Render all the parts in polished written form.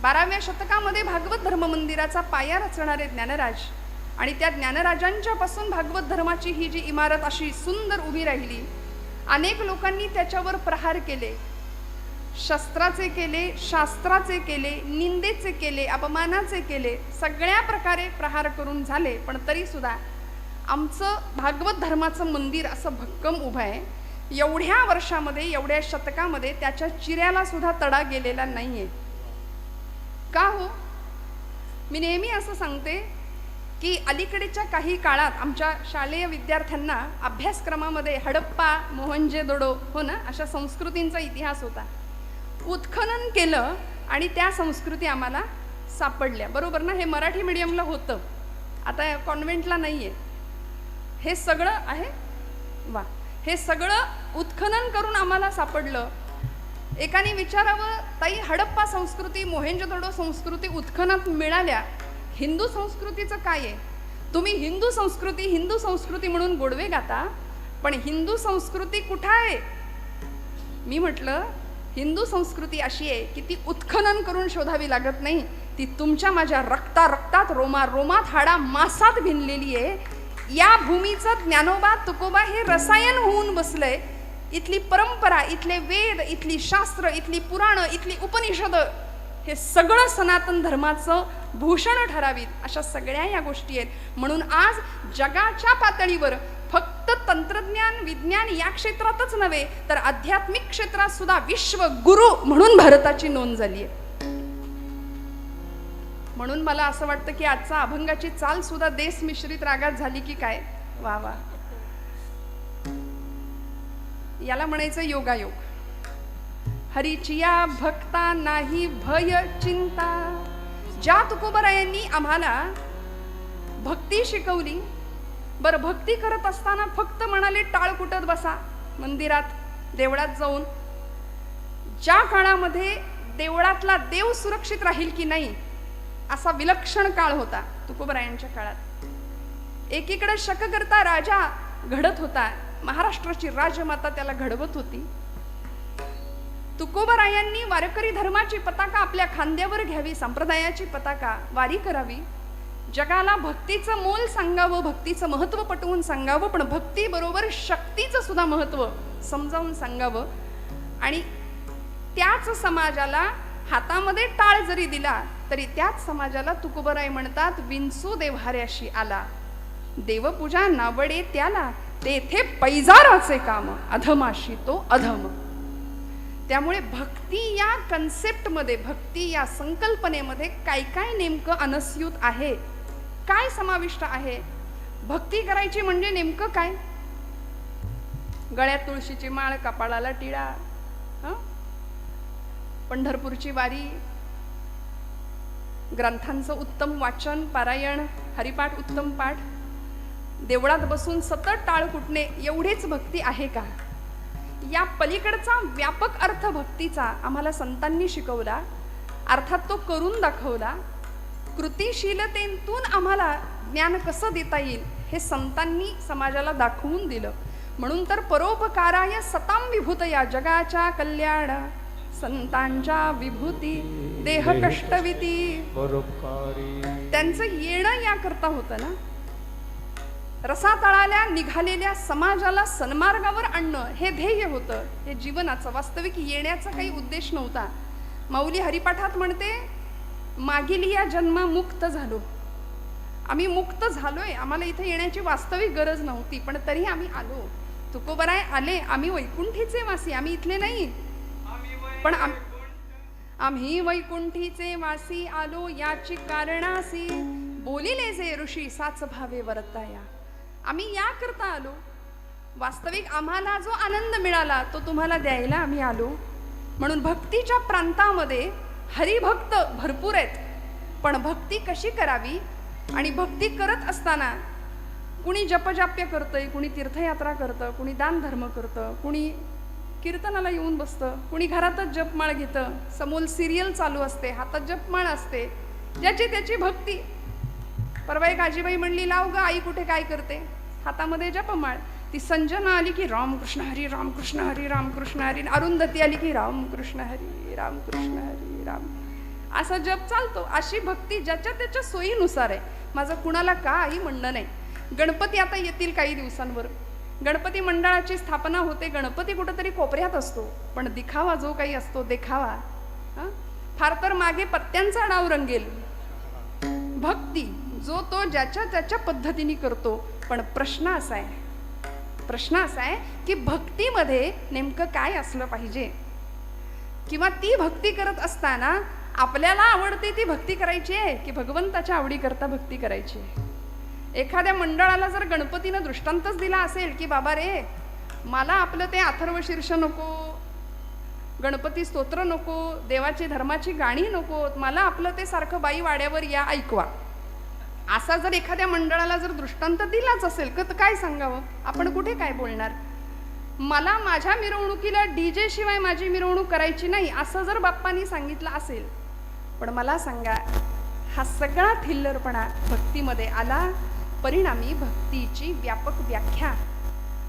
12व्या शतकामध्ये भागवत धर्म मंदिराचा पाया रचणारे ज्ञानराज आणि त्या ज्ञानराजांच्या पासून भागवत धर्माची ही जी इमारत अशी सुंदर उभी राहिली. अनेक लोकांनी त्याच्यावर प्रहार केले, शस्त्राचे केले, शास्त्राचे केले, निंदेचे केले, अपमानाचे केले, सगळ्या प्रकारे प्रहार करून झाले. पण तरी सुद्धा आमचं भागवत धर्माचं मंदिर असं भक्कम उभं आहे. एवढ्या वर्षामध्ये, एवढ्या शतकामध्ये त्याच्या चिऱ्याला सुद्धा तडा गेलेला नाहीये. का हो? मी नेहमी असं सांगते की अलीकडेच्या काही काळात आमच्या शालेय विद्यार्थ्यांना अभ्यासक्रमामध्ये हडप्पा, मोहनजोदडो, हो ना, अशा संस्कृतींचा इतिहास होता. उत्खनन केलं आणि त्या संस्कृती आम्हाला सापडल्या, बरोबर ना? हे मराठी मीडियमला होतं, आता कॉन्व्हेंटला नाही आहे. हे सगळं आहे, वा, हे सगळं उत्खनन करून आम्हाला सापडलं. एकाने विचारावं, ताई हडप्पा संस्कृती, मोहेंजोदडो संस्कृती उत्खनात मिळाल्या, हिंदू संस्कृतीचं काय आहे? तुम्ही हिंदू संस्कृती म्हणून गोडवे गाता, पण हिंदू संस्कृती कुठं आहे? मी म्हटलं, हिंदू संस्कृती अशी आहे की ती उत्खनन करून शोधावी लागत नाही, ती तुमच्या माझ्या रक्तात, रोमात, हाडा मासात भिनलेली आहे. या भूमीचं ज्ञानोबा, तुकोबा हे रसायन होऊन बसलंय. इथली परंपरा, इथले वेद, इथली शास्त्र, इथली पुराणं, इथली उपनिषद, हे सगळं सनातन धर्माचं भूषण ठरावीत, अशा सगळ्या या गोष्टी आहेत. म्हणून आज जगाच्या पातळीवर फक्त तंत्रज्ञान, विज्ञान या क्षेत्रातच नव्हे तर आध्यात्मिक क्षेत्रात सुद्धा विश्वगुरु म्हणून भारताची नोंद झाली आहे. म्हणून मला असं वाटतं की आजचा अभंगाची चाल सुद्धा देश मिश्रित रागात झाली की काय. वा वा, याला म्हणायचं योगायोग. हरीचिया भक्ता नाही भय चिंता. ज्या तुकोबरायांनी आम्हाला भक्ती शिकवली, बरं भक्ती करत असताना फक्त म्हणाले टाळ कुटत बसा मंदिरात, देवळात जाऊन. ज्या काळामध्ये देवळातला देव सुरक्षित राहील की नाही असा विलक्षण काळ होता तुकोबरायांच्या काळात. एकीकडे शककर्ता राजा घडत होता, महाराष्ट्राची राजमाता त्याला घडवत होती. तुकोबरायांनी वारकरी धर्माची पताका आपल्या खांद्यावर घ्यावी, संप्रदायाची पताका वारी करावी, जगाला भक्तीचं मोल सांगावं, भक्तीचं महत्व पटवून सांगावं, पण भक्ती बरोबर शक्तीचं सुद्धा महत्व समजावून सांगावं. आणि त्याच समाजाला हातामध्ये टाळ जरी दिला तरी त्याच समाजाला तुकोबराय म्हणतात, विंचू देव्हाऱ्याशी आला, देवपूजा नावडे त्याला, तेथे पैजाराचे काम, अधमाशी तो अधम. त्यामुळे भक्ती या कन्सेप्टमध्ये, भक्ती या संकल्पनेमध्ये काय काय नेमकं अनस्यूत आहे, काय समाविष्ट आहे? भक्ती करायची म्हणजे नेमकं काय? गळ्यात तुळशीची माळ, कपाळाला टिळा, पंढरपूरची वारी, ग्रंथांचं उत्तम वाचन, पारायण, हरिपाठ, उत्तम पाठ, देवळात बसून सतत टाळ कुटणे, एवढीच भक्ती आहे का? या पलीकडचा व्यापक अर्थ भक्तीचा आम्हाला संतांनी शिकवला, अर्थात तो करून दाखवला. कृतिशीलतेतून आम्हाला ज्ञान कसं देता येईल हे संतांनी समाजाला दाखवून दिलं. म्हणून तर परोपकाराय सताम विभूतया, जगाच्या कल्याण संतांच्या विभूती, देह कष्टविती परोपकारी. त्यांचं येणं याकरता होतं ना, रसातळाला निघालेल्या समाजाला सन्मार्गावर आणणं हे ध्येय होतं, हे जीवनाचं. वास्तविक येण्याचा काही उद्देश नव्हता. माऊली हरिपाठात म्हणते, मागील या जन्मा मुक्त झालो. आम्ही मुक्त झालोय, आम्हाला इथे येण्याची वास्तविक गरज नव्हती, पण तरी आम्ही आलो. तुकोबराय आले, आम्ही वैकुंठीचे वासी, आम्ही इथले नाही, पण आम्ही वैकुंठीचे वासी आलो, याची कारणासी बोलिले जे ऋषी साच भावे वर्ताया. आम्ही या करता आलो. वास्तविक आम्हाला जो आनंद मिळाला तो तुम्हाला द्यायला आम्ही आलो. म्हणून भक्तीच्या प्रांतामध्ये हरिभक्त भरपूर आहेत, पण भक्ती कशी करावी, आणि भक्ती करत असताना कुणी जपजाप्य करतंय, कुणी तीर्थयात्रा करतं, कुणी दानधर्म करतं, कुणी कीर्तनाला येऊन बसतं, कुणी घरातच जपमाळ घेतं, समोर सिरियल चालू असते, हातात जपमाळ असते, ज्याची त्याची भक्ती. परवा एक आजीबाई म्हणली, लाव ग आई कुठे काय करते, हातामध्ये जपमाळ. ती संजना आली की रामकृष्ण हरी, रामकृष्ण हरी, रामकृष्ण हरी. अरुंधती आली की रामकृष्ण हरी, रामकृष्ण हरी, राम. असा जप चालतो. अशी भक्ती ज्याच्या त्याच्या सोयीनुसार आहे. माझं कुणाला काही म्हणणं नाही. गणपती आता येतील काही दिवसांवर, गणपती मंडळाची स्थापना होते, गणपती कुठंतरी कोपऱ्यात असतो, पण दिखावा जो काही असतो, देखावा फार तर मागे पत्त्यांचा डाव रंगेल. भक्ती जो तो ज्याच्या त्याच्या पद्धतीने करतो. पण प्रश्न असा आहे की भक्तीमध्ये नेमकं काय असलं पाहिजे, किंवा ती भक्ती करत असताना आपल्याला आवडते ती भक्ती करायची आहे की भगवंताच्या आवडीकरता भक्ती करायची आहे. एखाद्या मंडळाला जर गणपतीनं दृष्टांतच दिला असेल की बाबा रे, मला आपलं ते अथर्वशीर्ष नको, गणपती स्तोत्र नको, देवाची धर्माची गाणी नको, मला आपलं ते सारखं बाई वाड्यावर या ऐकवा, असा जर एखाद्या मंडळाला जर दृष्टांत दिलाच असेल तर काय सांगावं, आपण कुठे काय बोलणार. मला माझ्या मिरवणुकीला डीजे शिवाय माझी मिरवणूक करायची नाही असं जर बाप्पांनी सांगितलं असेल, पण मला सांगा, हा सगळा थिल्लरपणा भक्तीमध्ये आला. परिणामी भक्तीची व्यापक व्याख्या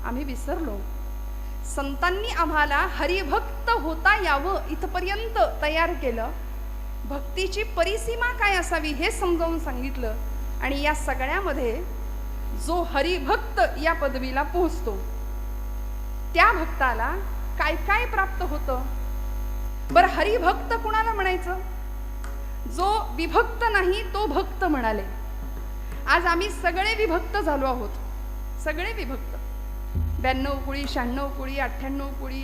आम्ही विसरलो. संतांनी आम्हाला हरिभक्त होता यावं इथपर्यंत तयार केलं. भक्तीची परिसीमा काय असावी हे समजावून सांगितलं. आणि या सगळ्यामध्ये जो हरिभक्त या पदवीला पोहोचतो त्या भक्ताला काय काय प्राप्त होतं. बरं, हरिभक्त कुणाला म्हणायचं? जो विभक्त नाही तो भक्त म्हणाले. आज आम्ही सगळे विभक्त झालो आहोत, सगळे विभक्त. 92 कुळी, 96 कुळी, 98 कुळी,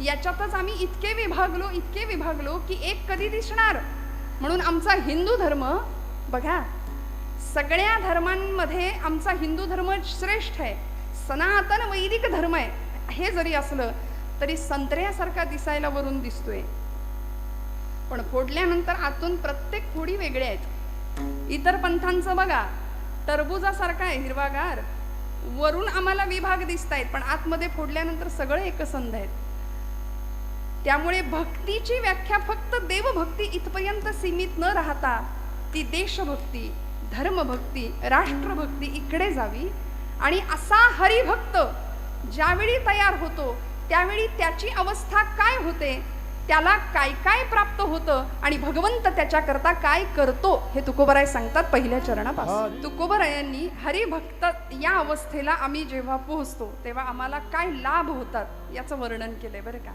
याच्यातच आम्ही इतके विभागलो की एक कधी दिसणार. म्हणून आमचा हिंदू धर्म बघा, सगळ्या धर्मांमध्ये आमचा हिंदू धर्म श्रेष्ठ आहे, सनातन वैदिक धर्म आहे. हे जरी असलं तरी संत्र्यासारखा दिसायला वरून दिसतोय, पण फोडल्यानंतर आतून प्रत्येक फोडी वेगळ्या आहेत. इतर पंथांचं बघा, टरबुजासारखा आहे हिरवागार, वरून आम्हाला विभाग दिसतायत, पण आतमध्ये फोडल्यानंतर सगळे एकसंध आहेत. त्यामुळे भक्तीची व्याख्या फक्त देवभक्ती इथपर्यंत सीमित न राहता ती देशभक्ती, धर्मभक्ती, राष्ट्रभक्ती इकडे जावी. आणि असा हरिभक्त ज्यावेळी तयार होतो त्यावेळी त्याची अवस्था काय होते, त्याला काय काय प्राप्त होतं आणि भगवंत त्याच्याकरता काय करतो हे तुकोबराय सांगतात पहिल्या चरणापासून. तुकोबरायांनी हरिभक्त या अवस्थेला आम्ही जेव्हा पोहोचतो तेव्हा आम्हाला काय लाभ होतात याचं वर्णन केलंय बरं का.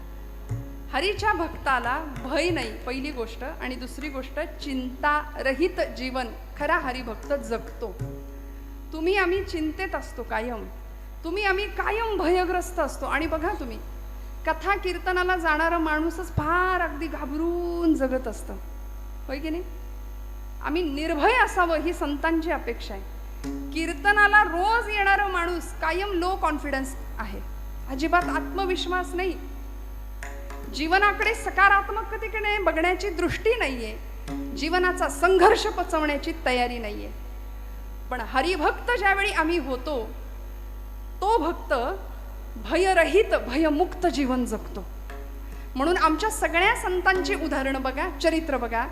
हरीच्या भक्ताला भय नाही पहिली गोष्ट, आणि दुसरी गोष्ट चिंता रहित जीवन खरा हरिभक्त जगतो. तुम्ही आम्ही चिंतेत असतो कायम, तुम्ही आम्ही कायम भयग्रस्त असतो. आणि बघा तुम्ही, कथा कीर्तनाला जाणारा माणूसच फार अगदी घाबरून जगत असतं, होय की नाही. आम्ही निर्भय असावं ही संतांची अपेक्षा आहे. कीर्तनाला रोज येणारा माणूस कायम लो कॉन्फिडन्स आहे, अजिबात आत्मविश्वास नाही, जीवनाकडे सकारात्मकतेकडे बघण्याची दृष्टी नाहीये, जीवनाचा संघर्ष पचवण्याची तयारी नाहीये. पण हरिभक्त ज्यावेळी आम्ही होतो तो भक्त भयरहित भयमुक्त जीवन जगतो. म्हणून आमच्या सगळ्या संतांची उदाहरणं बघा, चरित्र बघा.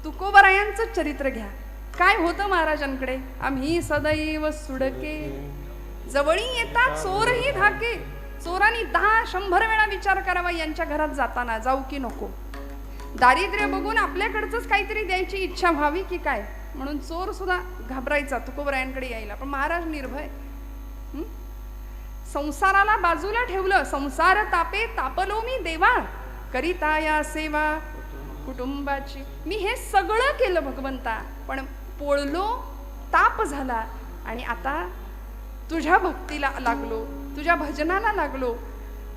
तुकोबरायांचं चरित्र घ्या, काय होतं महाराजांकडे. आम्ही सदैव सुडके, जवळी येतात चोरही धाके. चोरांनी 10-100 वेळा विचार करावा यांच्या घरात जाताना जाऊ की नको. दारिद्र्य बघून आपल्याकडचंच काहीतरी द्यायची इच्छा व्हावी की काय, म्हणून चोर सुद्धा घाबरायचा तुकोबरायांकडे यायला. पण महाराज निर्भय, संसाराला बाजूला ठेवलं. संसार तापे तापलो मी देवा, करिता या सेवा कुटुंबाची. मी हे सगळं केलं भगवंता, पण पोळलो, ताप झाला, आणि आता तुझ्या भक्तीला लागलो, तुझ्या भजनाला लागलो.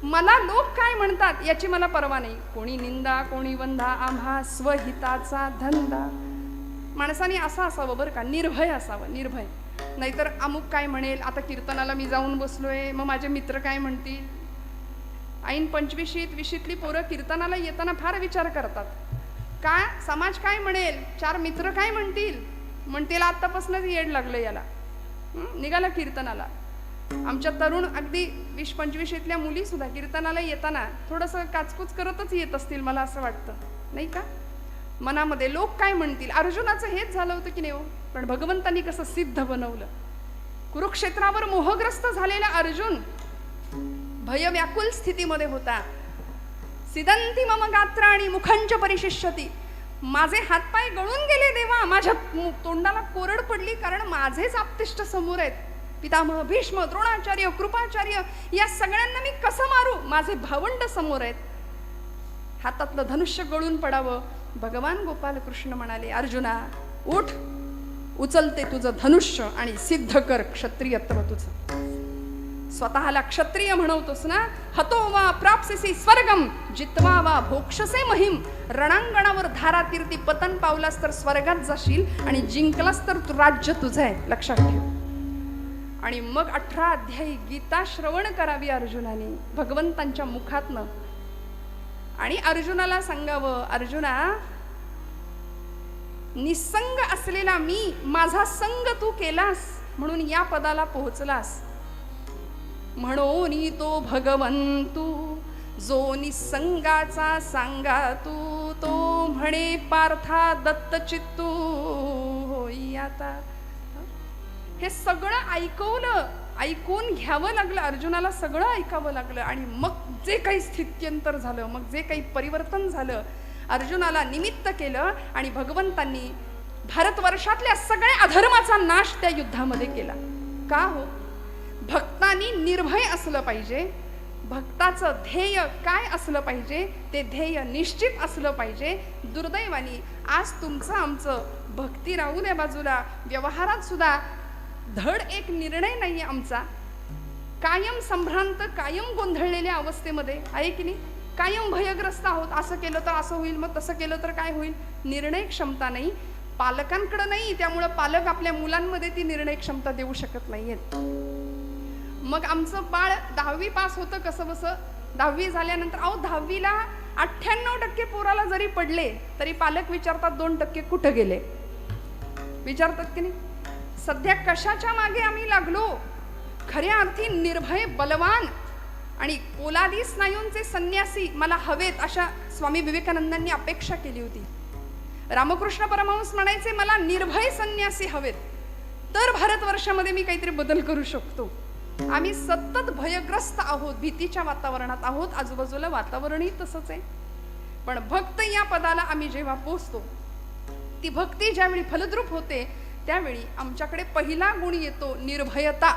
मला लोक काय म्हणतात याची मला पर्वा नाही. कोणी निंदा कोणी वंदा, आम्हा स्वहिताचा धंदा. माणसाने असं असावं बरं का, निर्भय असावं, निर्भय. नाहीतर अमुक काय म्हणेल, आता कीर्तनाला मी जाऊन बसलोय, मग माझे मित्र काय म्हणतील. ऐन 25शीत 20शीतली पोरं कीर्तनाला येताना फार विचार करतात, काय समाज काय म्हणेल, 4 मित्र काय म्हणतील आत्तापासूनच येड लागलं याला, निघाला कीर्तनाला. आमच्या तरुण अगदी 20-25शीतल्या मुली सुद्धा कीर्तनाला येताना थोडंसं काचकूच करतच येत असतील, मला असं वाटतं नाही का. मनामध्ये लोक काय म्हणतील. अर्जुनाचं हेच झालं होतं की नाही हो. पण भगवंतांनी कसं सिद्ध बनवलं. कुरुक्षेत्रावर मोहग्रस्त झालेला अर्जुन भयव्याकुल स्थितीमध्ये होता. सिदंती मम गात्राणी मुखंच परिशिष्यती. माझे हातपाय गळून गेले देवा, माझ्या तोंडाला कोरड पडली, कारण माझेच आप्तेष्ट समोर आहेत. पितामह भीष्म, द्रोणाचार्य, कृपाचार्य या सगळ्यांना मी कसं मारू? माझे भावंड समोर आहेत. हातातलं धनुष्य गळून पडावं. भगवान गोपाल कृष्ण म्हणाले, अर्जुना उठ, उचलते तुझं धनुष्य आणि सिद्ध कर क्षत्रियत्व तुझं. स्वतःला क्षत्रिय म्हणवतोस ना, हतो वा प्राप्स्यसि स्वर्गम जित्वा वा भोक्षसे महिम. रणांगणावर धारातीर्थी पतन पावलास तर स्वर्गात जाशील आणि जिंकलास तर राज्य तुझं आहे, लक्षात ठेव. आणि मग 18 अध्यायी गीता श्रवण करावी अर्जुनाने भगवंतांच्या मुखातनं. आणि अर्जुनाला सांगावं, अर्जुना निसंग असलेला मी, माझा संग तू केलास म्हणून या पदाला पोहोचलास. म्हणून तो भगवंतू जो निसंगाचा सांगा तू, तो म्हणे पार्था दत्तचित्तू होई आता. हे सगळं ऐकवलं, ऐकून घ्यावं लागलं अर्जुनाला, सगळं ऐकावं लागलं. आणि मग जे काही स्थित्यंतर झालं, मग जे काही परिवर्तन झालं, अर्जुनाला निमित्त केलं आणि भगवंतांनी भारतवर्षातल्या सगळ्या अधर्माचा नाश त्या युद्धामध्ये केला. का हो? भक्तांनी निर्भय असलं पाहिजे. भक्ताचं ध्येय काय असलं पाहिजे? ते ध्येय निश्चित असलं पाहिजे. दुर्दैवानी आज तुमचं आमचं भक्ती राहू द्या बाजूला, व्यवहारात सुद्धा धड एक निर्णय नाही आमचा. कायम संभ्रांत, कायम गोंधळलेल्या अवस्थेमध्ये आहे की नाही? कायम भयग्रस्त आहोत. असं केलं तर असं होईल, मग तसं केलं तर काय होईल? निर्णय क्षमता नाही, पालकांकडे नाही. त्यामुळं पालक आपल्या मुलांमध्ये ती निर्णय क्षमता देऊ शकत नाहीयेत. मग आमचं बाळ 10वी पास होतं कसं बसं. 10वी झाल्यानंतर 10वीला 98% पोराला जरी पडले तरी पालक विचारतात 2% कुठं गेले, विचारतात की नाही? सध्या कशाच्या मागे आम्ही लागलो? खऱ्या अर्थी निर्भय, बलवान आणि पोलादी स्नायूंचे संन्यासी मला हवेत, अशा स्वामी विवेकानंदांनी अपेक्षा केली होती. रामकृष्ण परमहंस म्हणायचे, मला निर्भय संन्यासी हवेत, तर भारतवर्षामध्ये मी काहीतरी बदल करू शकतो. आम्ही सतत भयग्रस्त आहोत, भीतीच्या वातावरणात आहोत. आजूबाजूला वातावरणही तसंच आहे. पण भक्त या पदाला आम्ही जेव्हा पोचतो, ती भक्ती ज्यावेळी फलद्रूप होते, त्यावेळी आमच्याकडे पहिला गुण येतो निर्भयता.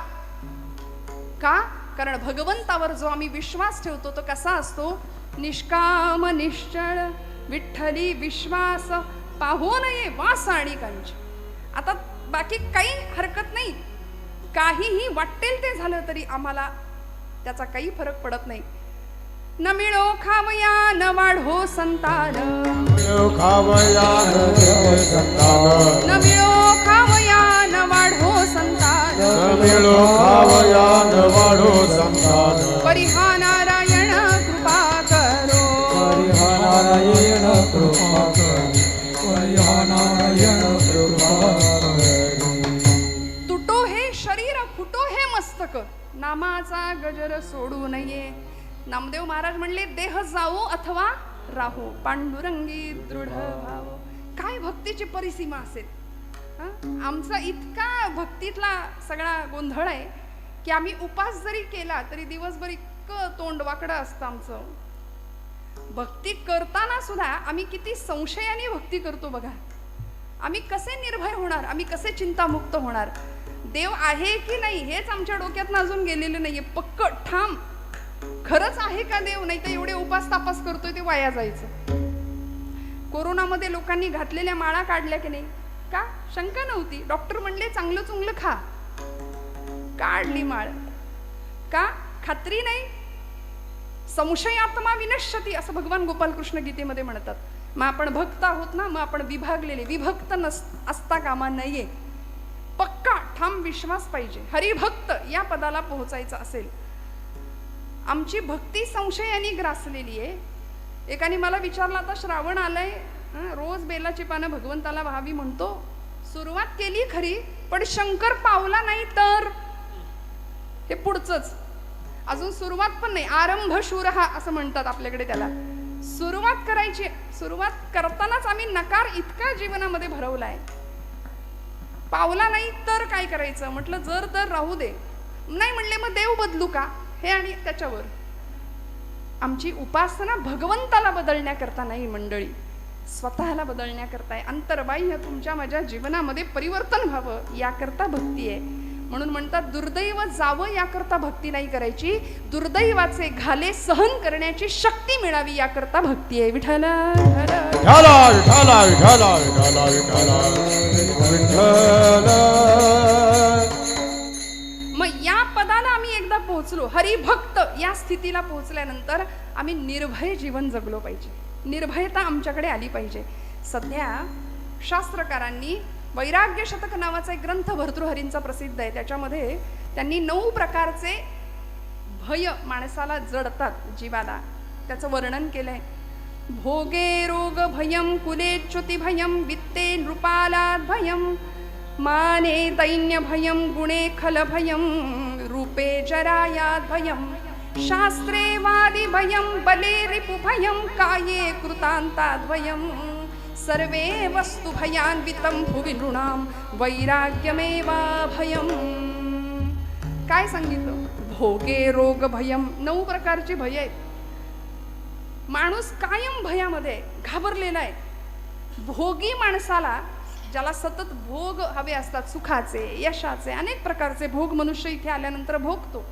का? कारण भगवंतावर जो आम्ही विश्वास ठेवतो तो कसा असतो? निष्काम निश्चळ विठ्ठली विश्वास पाहू नये वास आणि कांच. आता बाकी काही हरकत नाही, काहीही वाटेल ते झालं तरी आम्हाला त्याचा काही फरक पडत नाही. न मिळो खावया न वाढो संतान, न मिळो खावया न वाढो संतान, परिहा नारायण कृपा करो, तुटो हे शरीर फुटो हे मस्तक, नामाचा गजर सोडू नये. नामदेव महाराज म्हणले, देह जावो अथवा राहो, पांडुरंगी दृढ भाव. काय भक्तीची परिसीमा असेल. आमचा इतका भक्तीतला सगळा गोंधळ आहे की आम्ही उपास जरी केला तरी दिवसभर इतकं तोंड वाकडं असतं आमचं. भक्ती करताना सुद्धा आम्ही किती संशयाने भक्ती करतो बघा. आम्ही कसे निर्भय होणार, आम्ही कसे चिंतामुक्त होणार? देव आहे की नाही हेच आमच्या डोक्यातनं अजून गेलेलं नाहीये. पक्क ठाम खरंच आहे का देव? नाही तर एवढे उपास तापास करतोय ते वाया जायचं. कोरोनामध्ये लोकांनी घातलेल्या माळा काढल्या की नाही? का? शंका नव्हती. डॉक्टर म्हणले चांगलं चुंगलं खा, काढली माळ. का? खात्री नाही. संशयात्मा विनश्यती असं भगवान गोपाल कृष्ण गीतेमध्ये म्हणतात. मग आपण भक्त आहोत ना, मग आपण विभागलेले, विभक्त असता कामा नये. पक्का ठाम विश्वास पाहिजे. हरिभक्त या पदाला पोहोचायचं असेल. आमची भक्ती संशयाने ग्रासलेली आहे. एकाने मला विचारलं, आता श्रावण आलाय, रोज बेलाची पानं भगवंताला व्हावी म्हणतो, सुरुवात केली खरी, पण शंकर पावला नाही तर? हे पुढचंच अजून सुरुवात पण नाही. आरंभ शूरहा असं म्हणतात आपल्याकडे त्याला. सुरुवात करायची, सुरुवात करतानाच आम्ही नकार इतका जीवनामध्ये भरवलाय. पावला नाही तर काय करायचं? म्हटलं जर तर राहू दे. नाही म्हणले मग देव बदलू का? हे आणि त्याच्यावर आमची उपासना भगवंताला बदलण्याकरता नाही मंडळी. स्वतःला बदलण्याकरता आहे, अंतर्बाह्य तुमच्या माझ्या जीवनामध्ये परिवर्तन व्हावं याकरता भक्ती आहे. म्हणून म्हणतात दुर्दैव जावं याकरता भक्ती नाही करायची, दुर्दैवाचे घाले सहन करण्याची शक्ती मिळावी याकरता भक्ती आहे. विठ्ठल मग या पदाला आम्ही एकदा पोहोचलो, हरिभक्त या स्थितीला पोहोचल्यानंतर आम्ही निर्भय जीवन जगलो पाहिजे, निर्भयता आमच्याकडे आली पाहिजे. सध्या शास्त्रकारांनी वैराग्य शतक नावाचा एक ग्रंथ भर्तृहरींचा प्रसिद्ध आहे, त्याच्यामध्ये त्यांनी 9 प्रकारचे भय माणसाला जडतात जीवाला, त्याचं वर्णन केलंय. भोगे रोग भयम, कुलेच्युती भयम, वित्ते नृपालाद भयम, माने दैन्य भयम, गुणे खल भयम, रूपे जरायाद भयम, शास्त्रे वादी भयम, बले रिपु भयम, काये कृतांताद भयम, सर्वे वस्तु भयान्वितं भुवि नृणां वैराग्यमेवा भयम. काय सांगितलं? भोगे रोग भयम, 9 प्रकारची भय आहेत. माणूस कायम भयामध्ये घाबरलेला आहे. भोगी माणसाला, ज्याला सतत भोग हवे असतात, सुखाचे, यशाचे, अनेक प्रकारचे भोग मनुष्य इथे आल्यानंतर भोगतो.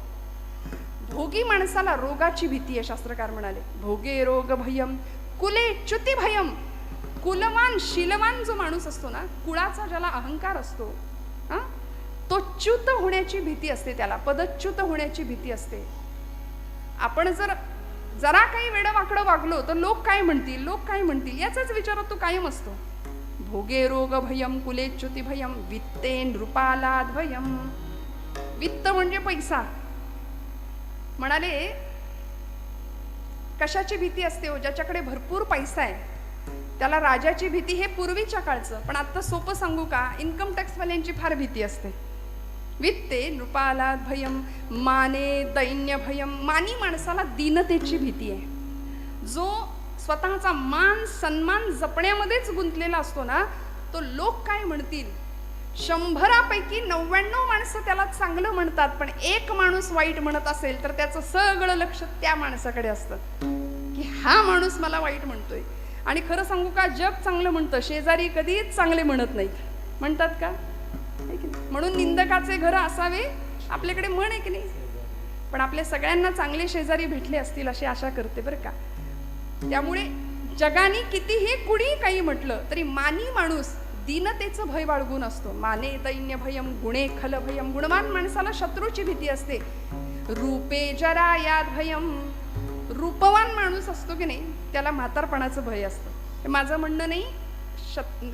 भोगी माणसाला रोगाची भीती आहे, शास्त्रकार म्हणाले. भोगे रोग भयम, कुले च्युती भयम, कुलवान शीलवान जो माणूस असतो ना, कुळाचा ज्याला अहंकार असतो, तो च्युत होण्याची भीती असते, त्याला पदच्युत होण्याची भीती असते. आपण जरा काही वेडवाकडं वागलो तर लोक काय म्हणतील, लोक काय म्हणतील याचाच विचारात तो कायम असतो. भोगे रोग भयम, कुलेच्युती भयम, वित्ते नृपालाद भयम. वित्त म्हणजे पैसा. म्हणाले कशाची भीती असते हो? ज्याच्याकडे भरपूर पैसा आहे त्याला राजाची भीती. हे पूर्वीच्या काळचं, पण आता सोपं सांगू का, इन्कम टॅक्स वाल्यांची फार भीती असते. वित्ते नृपालाद भयम, माने दैन्य भयम. मानी माणसाला दीनतेची भीती आहे. जो स्वतःचा मान सन्मान जपण्यामध्येच गुंतलेला असतो ना, तो लोक काय म्हणतील, 100पैकी 99 माणसं त्याला चांगलं म्हणतात, पण एक माणूस वाईट म्हणत असेल तर त्याचं सगळं लक्ष त्या माणसाकडे असतं की हा माणूस मला वाईट म्हणतोय. आणि खरं सांगू का, जग चांगलं म्हणतं, शेजारी कधीच चांगले म्हणत नाहीत. म्हणतात का? म्हणून निंदकाचे घर असावे आपल्याकडे म्हण आहे की नाही. पण आपल्या सगळ्यांना चांगले शेजारी भेटले असतील अशी आशा करते बरं का. त्यामुळे जगाने कितीही कुणी काही म्हटलं तरी मानी माणूस दीनतेचं भय बाळगून असतो. माने दैन्य भयम, गुणे खल भयम. गुणवान माणसाला शत्रूची भीती असते. रूपे जरा याद भयम. रूपवान माणूस असतो की नाही त्याला म्हातारपणाचं भय असतं. हे माझं म्हणणं नाही,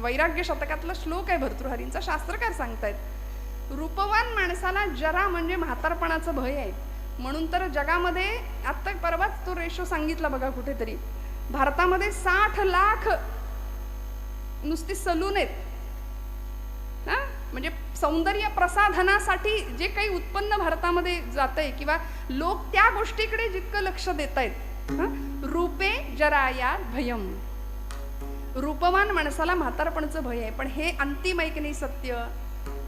वैराग्य शतकातला श्लोक आहे भर्तृहरींचा, शास्त्रकार सांगतायत. रूपवान माणसाला जरा म्हणजे म्हातारपणाचं भय आहे. म्हणून तर जगामध्ये आत्ता परवाच तो रेशो सांगितला बघा कुठेतरी, भारतामध्ये 60 लाख नुसती सलून आहेत. म्हणजे सौंदर्य प्रसाधनासाठी जे काही उत्पन्न भारतामध्ये जातंय किंवा लोक त्या गोष्टीकडे जितकं लक्ष देत आहेत. रूपे जराया भयम. रूपवान माणसाला म्हातारपणाचं भय आहे. पण हे अंतिम आहे की नाही सत्य.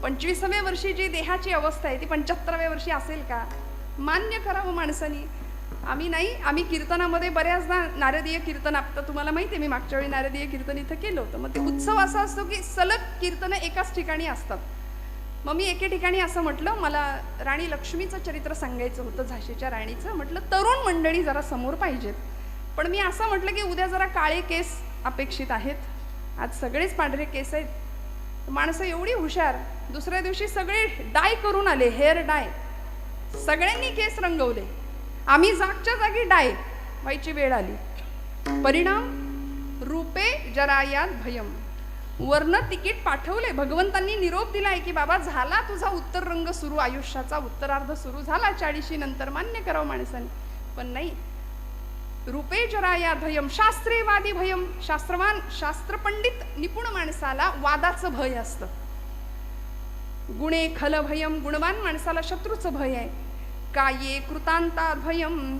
25व्या वर्षी जी देहाची अवस्था आहे ती 75व्या वर्षी असेल का? मान्य करावं माणसानी. आम्ही कीर्तनामध्ये बऱ्याचदा नारदीय कीर्तन, आता तुम्हाला माहिती आहे मी मागच्या वेळी नारदीय कीर्तन इथं केलं होतं. मग ते उत्सव असा असतो की सलग कीर्तनं एकाच ठिकाणी असतात. मग मी एके ठिकाणी असं म्हटलं, मला राणी लक्ष्मीचं चरित्र सांगायचं होतं, झाशीच्या राणीचं. म्हटलं तरुण मंडळी जरा समोर पाहिजेत. पण मी असं म्हटलं की उद्या जरा काळे केस अपेक्षित आहेत, आज सगळेच पांढरे केस आहेत. माणसं एवढी हुशार, दुसऱ्या दिवशी सगळे डाय करून आले, हेअर डाय. सगळ्यांनी केस रंगवले. आम्ही जागच्या जागी डाय व्हायची वेळ आली. परिणाम रूपे जरायात भयम. वर्ण तिकीट पाठवले, भगवंतांनी निरोप दिलाय की बाबा झाला तुझा उत्तर रंग सुरू, आयुष्याचा उत्तरार्ध सुरू झाला 40 नंतर. मान्य करावं माणसाने. पण नाही, रूपे जराया भयम, शास्त्रे वादी भयम. शास्त्रवान शास्त्रपंडित निपुण माणसाला वादाचं भय असतं. गुणे खल भयम. गुणवान माणसाला शत्रूचं भय आहे. काये कृतांता भयम.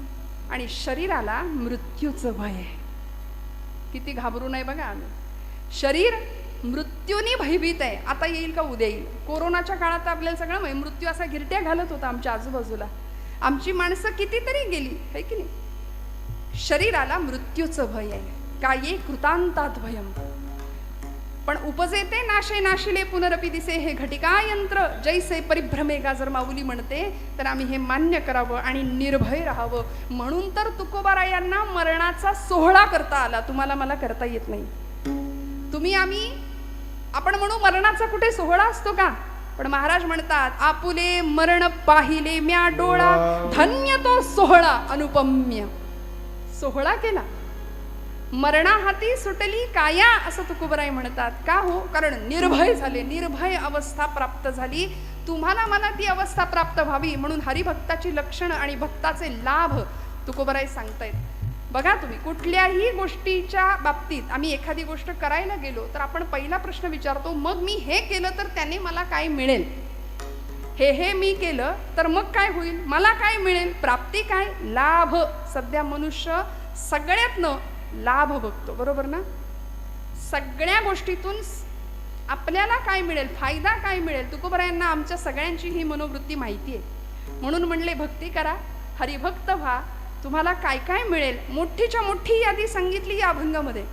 आणि शरीराला मृत्यूचं भय आहे. किती घाबरू नये बघा आम्ही. शरीर मृत्यूने भयभीत आहे. आता येईल का उद्या येईल. कोरोनाच्या काळात आपल्याला सगळं मृत्यू असा गिरट्या घालत होता आमच्या आजूबाजूला. आमची माणसं कितीतरी गेली है की नाही. शरीराला मृत्यूचं भय आहे. काये कृतांतात भयम. पण उपजेते नाशे नाशिले पुनरपि दिसे हे घटिका यंत्र जैसे परिभ्रमे गाजर माऊली म्हणते. तर आम्ही हे मान्य करावं आणि निर्भय राहावं. म्हणून तर तुकोबारायांना मरणाचा सोहळा करता आला. तुम्हाला मला करता येत नाही. तुम्ही आम्ही आपण म्हणू मरणाचा कुठे सोहळा असतो का? पण महाराज म्हणतात आपुले मरण पाहिले म्या डोळा, धन्य तो सोहळा अनुपम्य. सोहळा केला, मरणा हाती सुटली काया, असं तुकोबराय म्हणतात. का हो? कारण निर्भय झाले, निर्भय अवस्था प्राप्त झाली. तुम्हाला मला ती अवस्था प्राप्त व्हावी म्हणून हरिभक्ताची लक्षणं आणि भक्ताचे लाभ तुकोबराय सांगतायत. बघा तुम्ही कुठल्याही गोष्टीच्या बाबतीत आम्ही एखादी गोष्ट करायला गेलो तर आपण पहिला प्रश्न विचारतो, मग मी हे केलं तर त्याने मला काय मिळेल? हे मी केलं तर मग काय होईल? मला काय मिळेल? प्राप्ती काय? लाभ. सध्या मनुष्य सगळ्यातनं लाभ बघतो, बरोबर ना? सगळ्या गोष्टीतून आपल्याला काय मिळेल, फायदा काय मिळेल. तुकोबरायांना आमच्या सगळ्यांची ही मनोवृत्ती माहिती आहे. म्हणून म्हणले भक्ती करा, हरिभक्त व्हा, तुम्हाला काय काय मिळेल. मोठीच्या मोठी यादी सांगितली या अभंगामध्ये.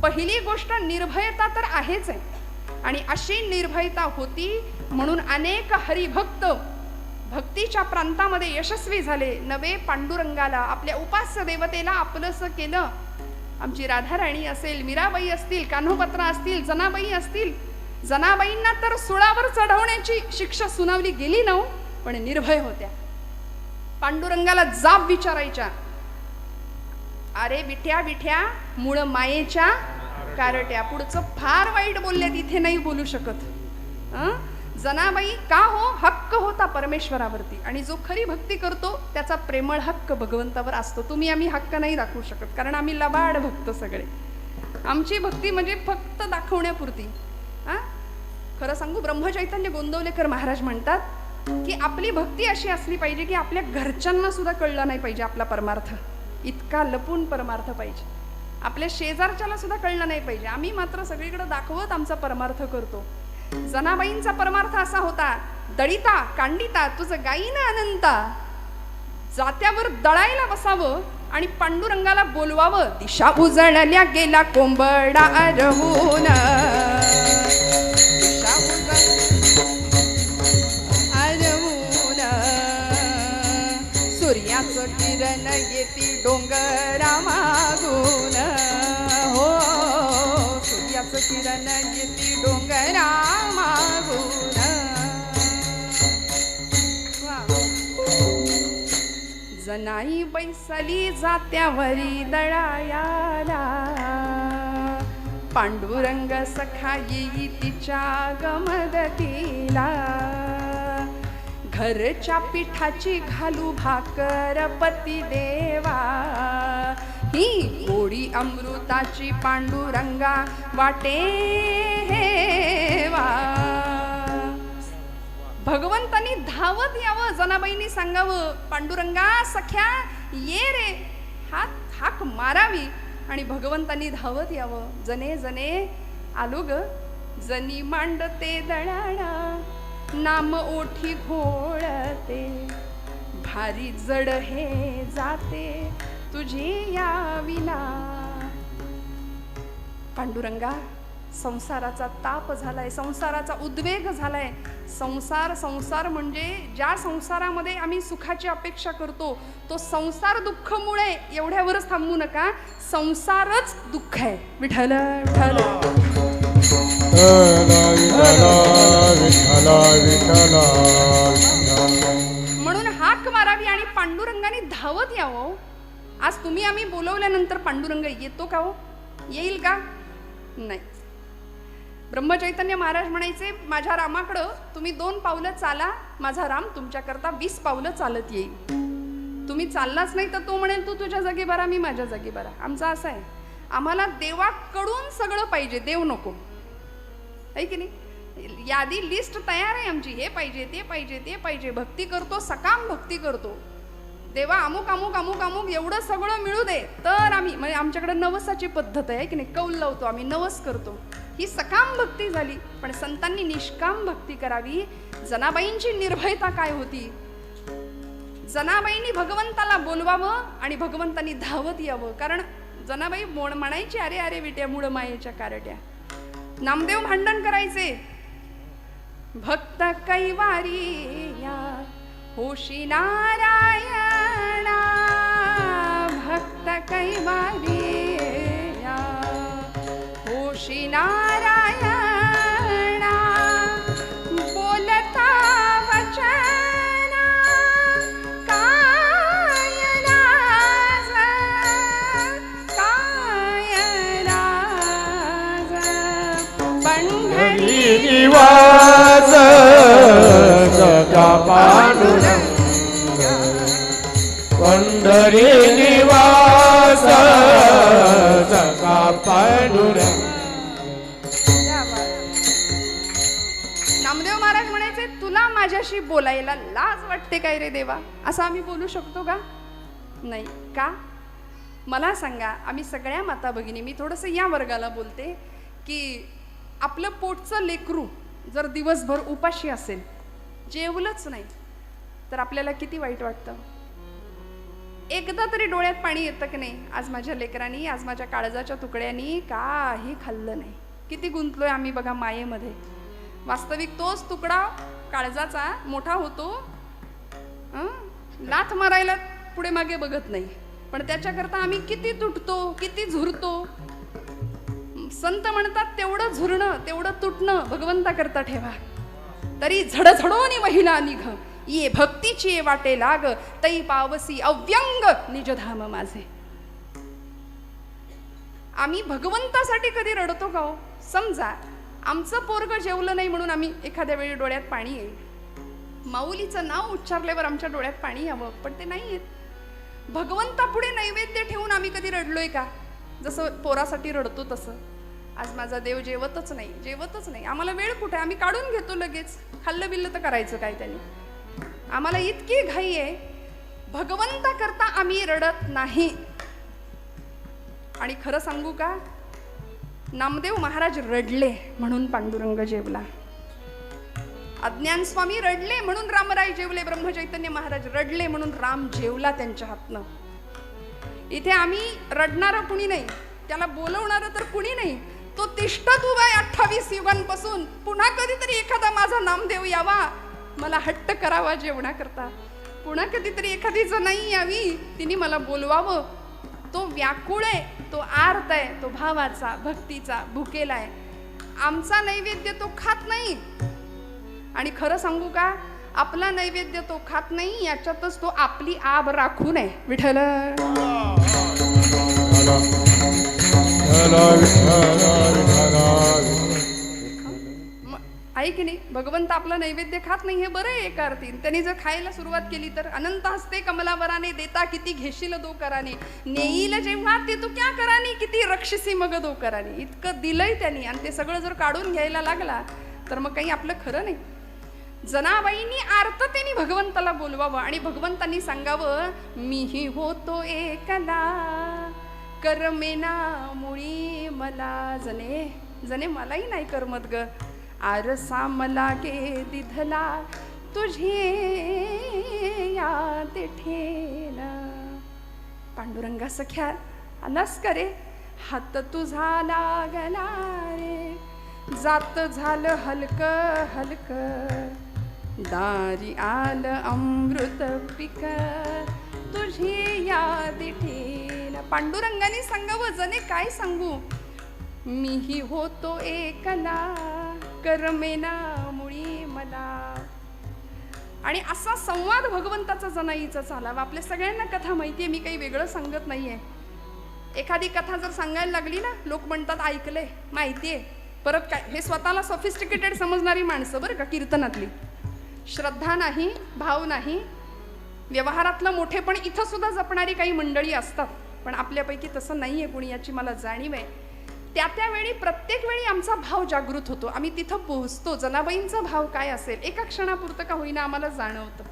पहिली गोष्ट निर्भयता तर आहेच आहे, आणि अशी निर्भयता होती म्हणून अनेक हरिभक्त भक्तीच्या प्रांतामध्ये यशस्वी झाले. नवे पांडुरंगाला, आपल्या उपास्य देवतेला आपलंसं केलं. आमची राधाराणी असेल, मीराबाई असतील, कान्होपत्रा असतील, जनाबाई असतील. जनाबाईंना तर सुळावर चढवण्याची शिक्षा सुनावली गेली नव्ह, पण निर्भय होत्या. पांडुरंगाला जाब विचारायच्या, अरे विठ्या विठ्या मूळ मायेच्या कारट्या. पुढचं फार वाईट बोलले, तिथे नाही बोलू शकत. जनाबाई का हो? हक्क होता परमेश्वरावरती, आणि जो खरी भक्ती करतो त्याचा प्रेमळ हक्क भगवंतावर असतो. तुम्ही आम्ही हक्क नाही दाखवू शकत, कारण आम्ही लबाड भक्त सगळे. आमची भक्ती म्हणजे फक्त दाखवण्यापुरती. खरं सांगू, ब्रह्मचैतन्य गोंदवलेकर महाराज म्हणतात की आपली भक्ती अशी असली पाहिजे की आपल्या घरच्यांना सुद्धा कळलं नाही पाहिजे आपला परमार्थ. इतका लपून परमार्थ पाहिजे. आपल्या शेजारच्याला सुद्धा कळलं नाही पाहिजे. आम्ही मात्र सगळीकडे दाखवत आमचा परमार्थ करतो. जनाबाईंचा परमार्थ असा होता, दळिता कांडिता तुझं गाईन अनंता. जात्यावर दळायला बसावं आणि पांडुरंगाला बोलवावं. दिशा उजळल्या गेला कोंबडा अरहून, दिशा अरहून, सूर्याचं किरण येती डोंगरा मागून. हो, सूर्याचं किरण येती डोंगरा मागून. जनाई बैसली जात्यावरी दळायाला, पांडुरंग सखा येई तिच्या गमदतीला. घरच्या पिठाची घालू भाकर पती देवा, ही गोडी अमृताची पांडुरंगा वाटे हेवा. भगवंतांनी धावत यावं, जनाबाईंनी सांगावं, पांडुरंगा सख्या ये रे, हाक मारावी, आणि भगवंतांनी धावत यावं. जने जने आलो ग, जनी मांडते दळाणा, नाम ओठी घोळते, भारी जड हे जाते तुझी या विना. पांडुरंगा, संसाराचा ताप झालाय, संसाराचा उद्वेग झालाय. संसार म्हणजे ज्या संसारामध्ये आम्ही सुखाची अपेक्षा करतो, तो संसार दुःखमुळे एवढ्यावरच थांबू नका. संसारच दुःख आहे. विठ्ठल विठ्ठल म्हणून हाक मारावी आणि पांडुरंगाने धावत यावं. आज तुम्ही आम्ही बोलवल्यानंतर पांडुरंग येतो का हो? येईल का? नाही. ब्रह्मचैतन्य महाराज म्हणायचे, माझ्या रामाकडं तुम्ही 2 पावलं चाला, माझा राम तुमच्याकरता 20 पावलं चालत येईल. तुम्ही चाललाच नाही तर तो म्हणेल तू तुझ्या जागी बरा, मी माझ्या जागी बरा. आमचा असं आहे, आम्हाला देवाकडून सगळं पाहिजे, देव नको. आहे की नाही? यादी लिस्ट तयार आहे आमची, हे पाहिजे ते पाहिजे ते पाहिजे. भक्ती करतो, सकाम भक्ती करतो. देवा अमुक अमुक अमुक अमुक एवढं सगळं मिळू दे तर आम्ही, म्हणजे आमच्याकडे नवसाची पद्धत आहे की नाही, कौल लावतो आम्ही, नवस करतो. ही सकाम भक्ती झाली. पण संतांनी निष्काम भक्ती करावी. जनाबाईंची निर्भयता काय होती? जनाबाईंनी भगवंताला बोलवावं आणि भगवंतांनी धावत यावं. कारण जनाबाई म्हणायची, अरे अरे विट्या मूळ मायेच्या कारट्या. नामदेव भांडण करायचे, भक्त कैवारी या होशी नारायणा, भक्त कैवारी या होशी नारायणा, बोलता वचन काय लाज, काय लाज, पंढरी निवास सखा पांडुरंग, पंढरी निवास सखा पांडुरंग. नामदेव महाराज म्हणायचे, तुला माझ्याशी बोलायला लाज वाटते काय रे देवा? असं आम्ही बोलू शकतो का? नाही. का? मला सांगा. आम्ही सगळ्या माता भगिनी, मी थोडंसं या वर्गाला बोलते, की आपलं पोटचं लेकरू जर दिवसभर उपाशी असेल, जेवलंच नाही, तर आपल्याला किती वाईट वाटतं. एकदा तरी डोळ्यात पाणी येतं की नाही? आज माझ्या लेकरांनी, आज माझ्या काळजाच्या तुकड्यांनी काही खाल्लं नाही. किती गुंतलोय आम्ही बघा मायेमध्ये. वास्तविक तोच तुकडा काळजाचा मोठा होतो, लाथ मारायला पुढे मागे बघत नाही, पण त्याच्याकरता आम्ही किती तुटतो, किती झुरतो. संत म्हणतात, तेवढं झुरणं, तेवढं तुटणं भगवंता करता ठेवा. तरी झडझडोनी महिला निघ, ये भक्तीची वाटे लाग, तई पावसी अव्यंग निजधाम माझे. आम्ही भगवंतासाठी कधी रडतो का हो? समजा आमचं पोरग जेवलं नाही म्हणून आम्ही एखाद्या वेळी डोळ्यात पाणी येईल. माऊलीचं नाव उच्चारल्यावर आमच्या डोळ्यात पाणी यावं, पण ते नाही येत. भगवंता पुढे नैवेद्य ठेवून आम्ही कधी रडलोय का? जसं पोरासाठी रडतो तसं. आज माझा देव जेवतच नाही, जेवतच नाही. आम्हाला वेळ कुठे? आम्ही काढून घेतो लगेच. खाल्लं बिल्लं तर करायचं काय त्यांनी? आम्हाला इतकी घाई आहे. भगवंता करता आम्ही रडत नाही. आणि खरं सांगू का, नामदेव महाराज रडले म्हणून पांडुरंग जेवला. अज्ञान स्वामी रडले म्हणून रामराय जेवले. ब्रह्मचैतन्य महाराज रडले म्हणून राम जेवला त्यांच्या हातनं. इथे आम्ही रडणारं कुणी नाही, त्याला बोलवणारं तर कुणी नाही. तो तिष्ठत उभा आहे 28 युगांपासून. पुन्हा कधीतरी एखादा माझा नामदेव यावा, मला हट्ट करावा जेवणाकरता. पुन्हा कधीतरी एखादी जनाई यावी, तिने मला बोलवावं. तो व्याकुळ आहे, तो आर्त आहे, तो भावाचा, भक्तीचा भुकेला आहे. आमचा नैवेद्य तो खात नाही. आणि खरं सांगू का, आपला नैवेद्य तो खात नाही, याच्यातच तो आपली आब राखून आहे. विठ्ठल आहे की नाही? भगवंत आपला नैवेद्य खात नाही, हे बरं आहे एका अर्थी. त्यांनी जर खायला सुरुवात केली तर अनंत हस्ते कमलावराने, देता किती घेशील दो कराने, नेईल जेव्हा ते तू क्या करानी, किती रक्षसी मग दो करानी. इतकं दिलंय त्यांनी, आणि ते सगळं जर काढून घ्यायला लागला तर मग काही आपलं खरं नाही. जनाबाईंनी आर्ततेने भगवंताला बोलवावं आणि भगवंतांनी सांगावं, मीही होतो एकला, करमेना मुळी मला. जने जने मलाही नाही करमत ग, आरसा मला गे दिधला, तुझे याद ठेला. पांडुरंगा सख्या आलास का रे? हात तुझा लागला रे, जात झालं हलक हलक, दारी आलं अमृत पिक, तुझी याद ठेला. पांडुरंगाने सांगावं, जने काय सांगू, मीही होतो एकला, करमेना मुळी मला. आणि असा संवाद भगवंताचा जनाईचा चालावा. आपल्या सगळ्यांना कथा माहितीये, मी काही वेगळं सांगत नाहीये. एखादी कथा जर सांगायला लागली ना, लोक म्हणतात ऐकलंय, माहितीये, परत काय. हे स्वतःला सॉफिस्टिकेटेड समजणारी माणसं बरं का, कीर्तनातली. श्रद्धा नाही, भाव नाही, व्यवहारातलं मोठे पण इथं सुद्धा जपणारी काही मंडळी असतात, पण आपल्यापैकी तसं नाहीये कुणी, याची मला जाणीव आहे. त्यावेळी प्रत्येक वेळी आमचा भाव जागृत होतो, आम्ही तिथं पोहोचतो. जनाबाईंचा भाव काय असेल एका क्षणापुरतं का होईना आम्हाला जाणवतं.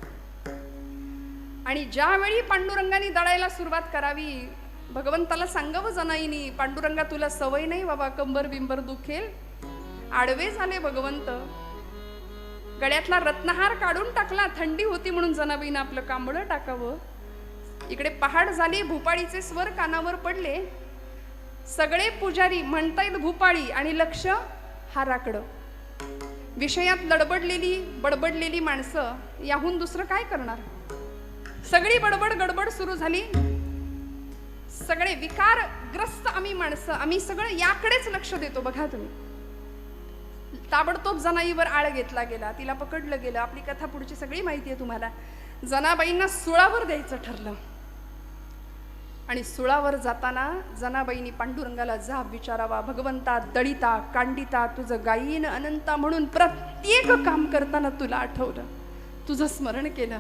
आणि ज्यावेळी पांडुरंगाने दळायला सुरुवात करावी, भगवंताला सांगावं जनाईनी, पांडुरंगा तुला सवय नाही बाबा, कंबर बिंबर दुखेल. आडवे झाले भगवंत, गळ्यातला रत्नहार काढून टाकला, थंडी होती म्हणून जनाबाईनं आपलं कांबळं टाकावं. इकडे पहाड झाली, भूपाळीचे स्वर कानावर पडले. सगळे पुजारी म्हणतायत भूपाळी आणि लक्ष हाराकडं. विषयात बडबडलेली माणसं याहून दुसरं काय करणार. सगळी बडबड गडबड सुरू झाली. सगळे विकारग्रस्त आम्ही माणसं, आम्ही सगळं याकडेच लक्ष देतो. बघा तुम्ही, ताबडतोब जनाईवर आळ घेतला गेला, तिला पकडलं गेलं. आपली कथा पुढची सगळी माहिती आहे तुम्हाला. जनाबाईंना सुळावर द्यायचं ठरलं आणि सुळावर जाताना जनाबाईंनी पांडुरंगाला जाब विचारावा, भगवंता दळिता कांडिता तुझं गायीन अनंता म्हणून प्रत्येक काम करताना तुला आठवलं, तुझं स्मरण केलं.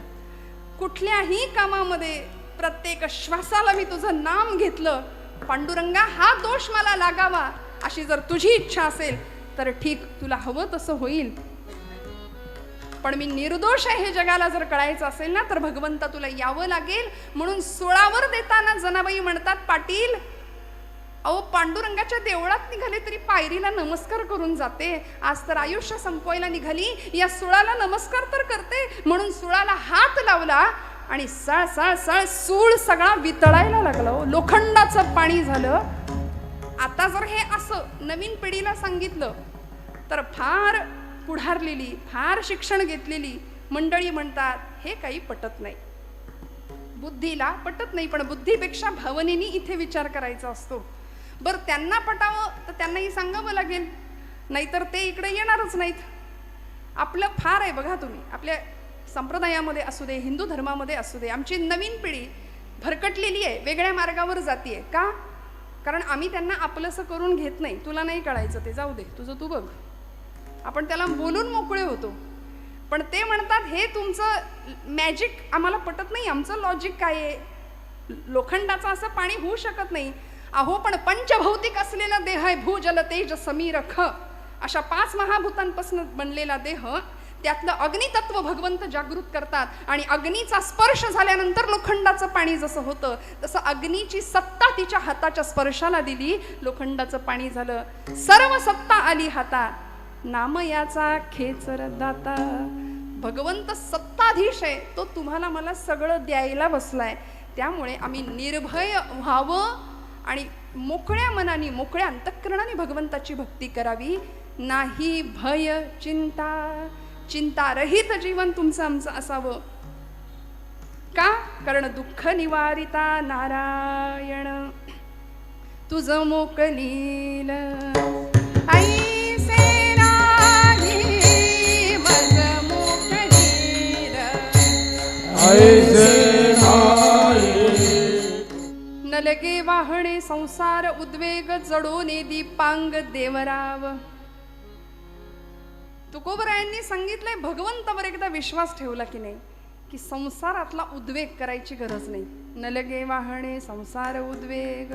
कुठल्याही कामामध्ये प्रत्येक श्वासाला मी तुझं नाम घेतलं. पांडुरंगा हा दोष मला लागावा अशी जर तुझी इच्छा असेल तर ठीक, तुला हवं तसं होईल. पण मी निर्दोष आहे हे जगाला जर कळायचं असेल ना तर भगवंता तुला यावं लागेल. म्हणून सुळावर देताना जनाबाई म्हणतात, पाटील अहो पांडुरंगाच्या देवळात निघाले तरी पायरीला नमस्कार करून जाते. आज तर आयुष्य संपवायला निघाली, या सुळाला नमस्कार तर करते. म्हणून सुळाला हात लावला आणि सळ सळ सळ सूळ सगळा वितळायला लागला. लोखंडाचं पाणी झालं. आता जर हे असं नवीन पिढीला सांगितलं तर फार पुढारलेली, फार शिक्षण घेतलेली मंडळी म्हणतात हे काही पटत नाही, बुद्धीला पटत नाही. पण बुद्धीपेक्षा भावनेनी इथे विचार करायचा असतो. बरं त्यांना पटावं तर त्यांनाही सांगावं लागेल, नाहीतर ते इकडे येणारच नाहीत. आपलं फार आहे बघा तुम्ही, आपल्या संप्रदायामध्ये असू दे, हिंदू धर्मामध्ये असू दे, आमची नवीन पिढी भरकटलेली आहे, वेगळ्या मार्गावर जातीये. का? कारण आम्ही त्यांना आपलंसं करून घेत नाही. तुला नाही कळायचं ते जाऊ दे, तुझं तू बघ. आपण त्याला बोलून मोकळे होतो. पण ते म्हणतात हे तुमचं मॅजिक आम्हाला पटत नाही, आमचं लॉजिक काय आहे, लोखंडाचं असं पाणी होऊ शकत नाही. अहो पण पंचभौतिक असलेला देह आहे, भूजल तेज समीर ख अशा 5 महाभूतांपासून बनलेला देह, त्यातलं अग्नितत्व भगवंत जागृत करतात. आणि अग्नीचा स्पर्श झाल्यानंतर लोखंडाचं पाणी जसं होतं तसं अग्नीची सत्ता तिच्या हाताच्या स्पर्शाला दिली, लोखंडाचं पाणी झालं. सर्व सत्ता आली हातात, नाम याचा खेचर दाता. भगवंत सत्ताधीश आहे, तो तुम्हाला मला सगळं द्यायला बसलाय. त्यामुळे आम्ही निर्भय व्हावं आणि मोकळ्या मनाने, मोकळ्या अंतःकरणाने भगवंताची भक्ती करावी. नाही भय चिंता, चिंतारहित जीवन तुमचं आमचं असावं. का? कारण दुःख निवारिता नारायण तुझं मोकलील. ऐसे नाही मज मोकलील, ऐसे नाही नलगे वाहणे संसार उद्वेग जडोने दीपांग देवराव. तुकोबरायांनी सांगितलंय, भगवंतावर एकदा विश्वास ठेवला की नाही की संसारातला उद्वेग करायची गरज नाही. नलगे वाहणे संसार उद्वेग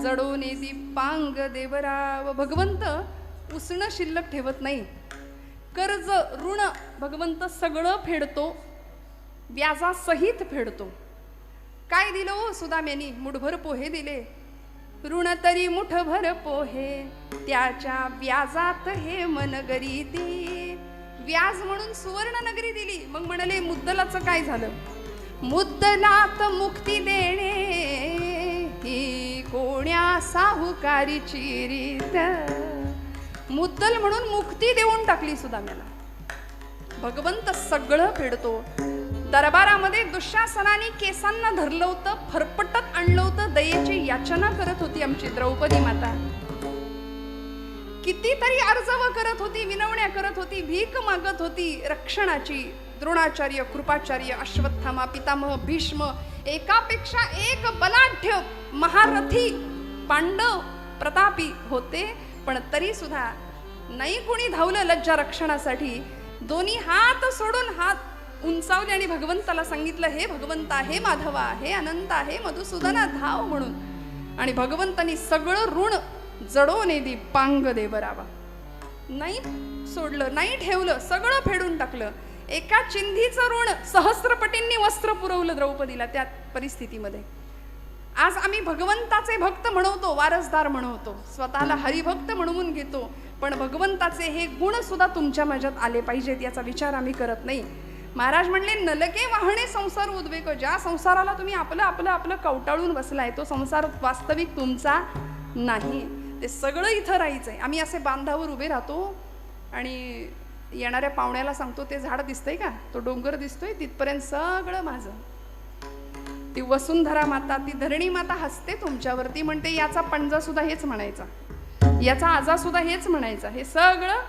जडोने दीपांग देवराव. भगवंत उसणं शिल्लक ठेवत नाही. कर्ज ऋण भगवंत सगळं फेडतो, व्याजासहित फेडतो. काय दिलं हो सुदाम्यानी? मुठभर पोहे दिले. ऋण तरी मुठभर पोहे, त्याच्या व्याजात हे मनगरी ती. व्याज म्हणून सुवर्ण नगरी दिली. मग म्हणाले मुद्दलाचं काय झालं? मुद्दलात मुक्ती देणे ही कोण्या साहुकारीची रीत. मुद्दल म्हणून मुक्ती देऊन टाकली सुदाम्याला. भगवंत सगळं फेडतो. दरबारामध्ये दुःशासनाने केसांना धरलं होतं, फरफटत आणलं होतं, दयेची याचना करत होती आमची द्रौपदी माता. कितीतरी अर्जव करत होती, विनवण्या करत होती, भीक मागत होती रक्षणाची. द्रोणाचार्य, कृपाचार्य, अश्वत्थामा, पितामह, भीष्म, एकापेक्षा एक बलाढ्य महारथी पांडव प्रतापी होते. पण तरी सुद्धा नाही कोणी धावलं लज्जा रक्षणासाठी. दोन्ही हात सोडून हात उंचावले आणि भगवंताला सांगितलं, हे भगवंता, हे माधवा, हे अनंता, हे मधुसूदना, धाव म्हणून. आणि भगवंतानी सगळं ऋण जडोने दीपांग देवरावा. नाही सोडलं, नाही ठेवलं, सगळं फेडून टाकलं. एका चिंधीचं ऋण सहस्त्रपटींनी वस्त्र पुरवलं द्रौपदीला त्या परिस्थितीमध्ये. आज आम्ही भगवंताचे भक्त म्हणवतो, वारसदार म्हणवतो, स्वतःला हरिभक्त म्हणवून घेतो. पण भगवंताचे हे गुण सुद्धा तुमच्या माझ्यात आले पाहिजेत याचा विचार आम्ही करत नाही. महाराज म्हणले, नलके वाहणे संसार उद्वेग. ज्या संसाराला तुम्ही आपलं आपलं आपलं कवटाळून बसलाय तो संसार वास्तविक तुमचा नाही, ते सगळं इथं राहायचंय. आम्ही असे बांधावर उभे राहतो आणि येणाऱ्या पाहुण्याला सांगतो, ते झाड दिसतंय का, तो डोंगर दिसतोय, तिथपर्यंत सगळं माझं. ती वसुंधरा माता, ती धरणी माता हसते तुमच्यावरती, म्हणते याचा पंजा सुद्धा हेच म्हणायचा, याचा आजा सुद्धा हेच म्हणायचा. हे सगळं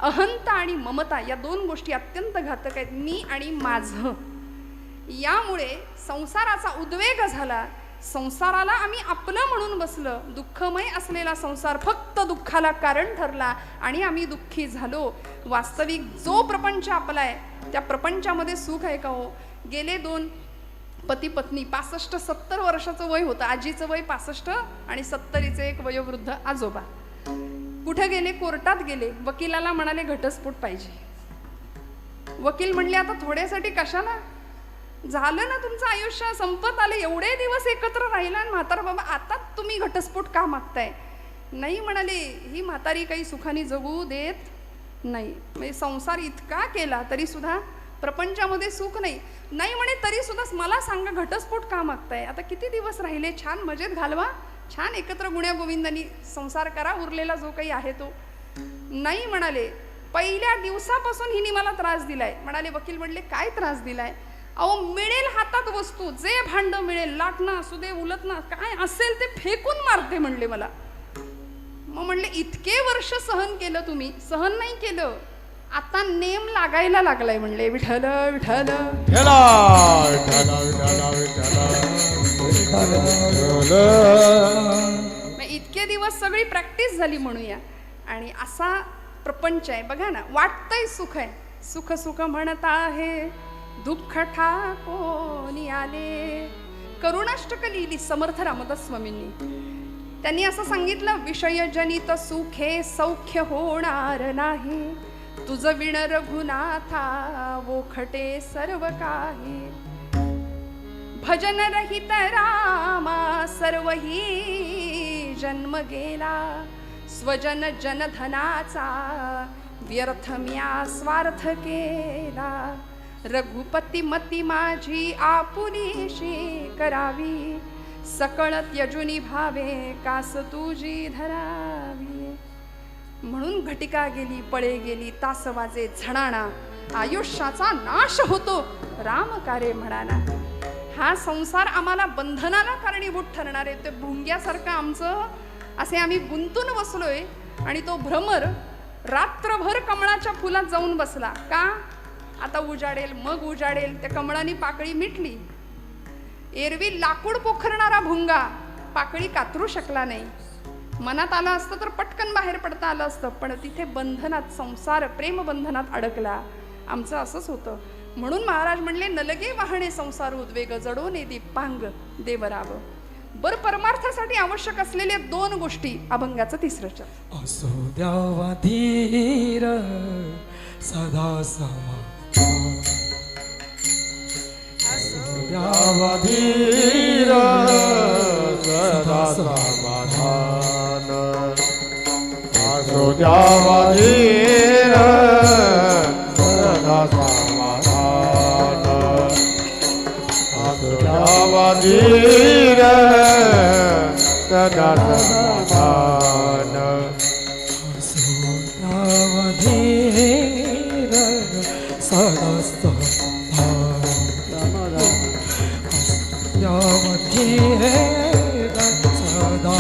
अहंता आणि ममता या दोन गोष्टी अत्यंत घातक आहेत, मी आणि माझं. यामुळे संसाराचा उद्वेग झाला, संसाराला आम्ही आपलं म्हणून बसलं. दुःखमय असलेला संसार फक्त दुःखाला कारण ठरला आणि आम्ही दुःखी झालो. वास्तविक जो प्रपंच आपला आहे त्या प्रपंचामध्ये सुख आहे का हो? गेले 2 पती पत्नी, 65-70 वर्षाचं वय होतं, आजीचं वय 65 आणि 70चे एक वयोवृद्ध आजोबा. कुठे गेले? कोर्टात गेले. वकिलाला म्हणाले घटस्फोट पाहिजे. वकील म्हणले आता थोड्यासाठी कशाला, झालं ना तुमचं आयुष्य, संपत आले, एवढे दिवस एकत्र राहिला आणि म्हातारा बाबा, आता तुम्ही घटस्फोट का मागताय? नाही म्हणाले, ही म्हातारी काही सुखाने जगू देत नाही. म्हणजे संसार इतका केला तरी सुद्धा प्रपंचामध्ये सुख नाही. नाही म्हणे तरी सुद्धा मला सांगा घटस्फोट का मागताय? आता किती दिवस राहिले, छान मजेत घालवा, छान एकत्र गुण्या गोविंदांनी संसार करा, उरलेला जो काही आहे तो. नाही म्हणाले, पहिल्या दिवसापासून हिने मला त्रास दिलाय. म्हणाले वकील म्हणले काय त्रास दिलाय? अहो मिळेल हातात वस्तू, जे भांड मिळेल, लाटणं असू दे, उलटणं काय असेल ते फेकून मारते म्हणले मला. मग म्हणले इतके वर्ष सहन केलं तुम्ही, सहन नाही केलं, आता नेम लागायला लागलाय म्हणले. विठ्ठल विठ्ठल इतके दिवस सगळी प्रॅक्टिस झाली म्हणूया. आणि असा प्रपंच आहे बघा ना. वाटतंय सुख आहे, सुख सुख म्हणत आहे, दुःख ठाकोनी आले. करुणाष्टक लिहिली समर्थ रामदास स्वामींनी. त्यांनी असं सांगितलं, विषयजनित सुखे सौख्य होणार नाही, तुझ विण रघुनाथा वोखटे सर्व काही. भजन रहित रामा सर्व ही जन्म गेला, स्वजन जनधनाचा व्यर्थ म्या स्वार्थ केला. रघुपती मती माझी आपुलीशी करावी, सकळ त्यजुनी भावे कास तुझी धरावी. म्हणून घटिका गेली, पळे गेली, तास वाजे झणाणा, आयुष्याचा नाश होतो राम कारे म्हणाना. हा संसार आम्हाला बंधनाला कारणीभूत ठरणार आहे. ते भुंग्यासारखं आमचं असे आम्ही गुंतून बसलोय आणि तो भ्रमर रात्रभर कमळाच्या फुलात जाऊन बसला. का? आता उजाडेल, मग उजाडेल. त्या कमळानी पाकळी मिटली. एरवी लाकूड पोखरणारा भुंगा पाकळी कातरू शकला नाही. मनात आलं असतं तर पटकन बाहेर पडता आलं असतं, पण तिथे बंधनात, संसार प्रेम बंधनात अडकला. आमचं असंच होतं. म्हणून महाराज म्हणले, नलगे वाहणे संसार उद्वेग, जडोने दीपांग देवराव. बर परमार्थासाठी आवश्यक असलेल्या 2 गोष्टी, अभंगाचं 3रं चरण. असो द्यावा धीर सदा समाधान, असो द्यावा धीर सदा समाधान, असो द्यावा धीर सदा समाधान, असो द्यावा धीर सदा समाधान, असो द्यावा धीर सदा समाधान, असो द्यावा धीर सदा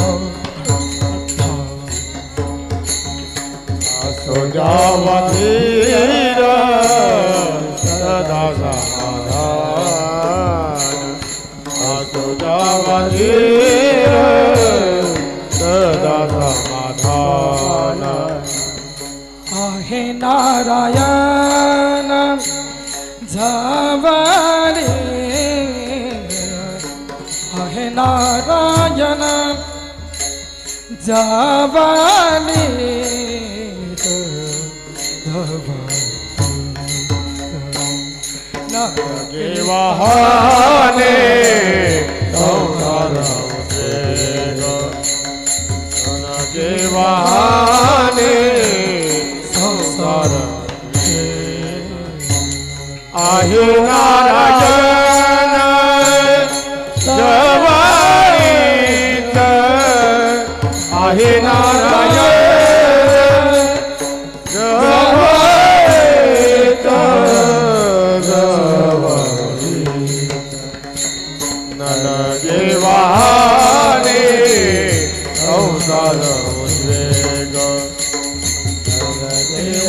असो द्यावा धीर सदा समाधान, असो द्यावा धीर सदा समाधान. आहे नारायण जावाले, आहे नारायण जावाले, नगे वाहने संसार उद्वेग, नगे वाहने संसार उद्वेग. आहे नारायण जवाईत,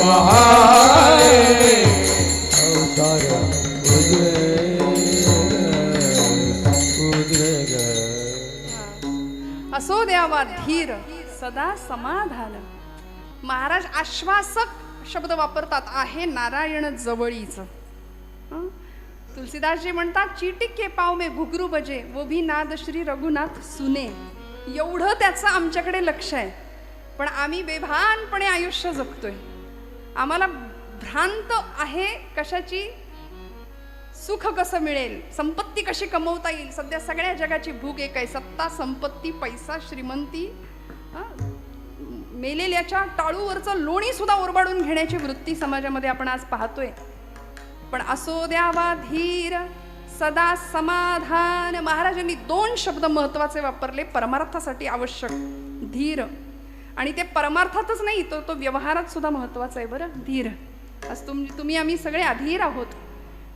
वहाने संसार उद्रेक असो द्यावा धीर सदा समाधान. महाराज आश्वासक शब्द वापरतात, आहे नारायण जवळीच. हं? तुलसीदासजी म्हणतात, चीटी के पाव में घुघरू बजे वो भी नाद श्री रघुनाथ सुने. एवढं त्याचं आमच्याकडे लक्ष आहे, पण आम्ही बेभानपणे आयुष्य जगतोय. आम्हाला भ्रांत आहे कशाची, सुख कसं मिळेल, संपत्ती कशी कमवता येईल. सध्या सगळ्या जगाची भूक एक आहे, सत्ता, संपत्ती, पैसा, श्रीमंती. मेलेल्याच्या टाळूवरचं लोणी सुद्धा ओरबाडून घेण्याची वृत्ती समाजामध्ये आपण आज पाहतोय. पण असो द्यावा धीर सदा समाधान. महाराजांनी 2 शब्द महत्वाचे वापरले परमार्थासाठी आवश्यक, धीर. आणि ते परमार्थातच नाही, तो व्यवहारात सुद्धा महत्वाचा आहे बरं, धीर. आज तुम्ही आम्ही सगळे अधीर आहोत.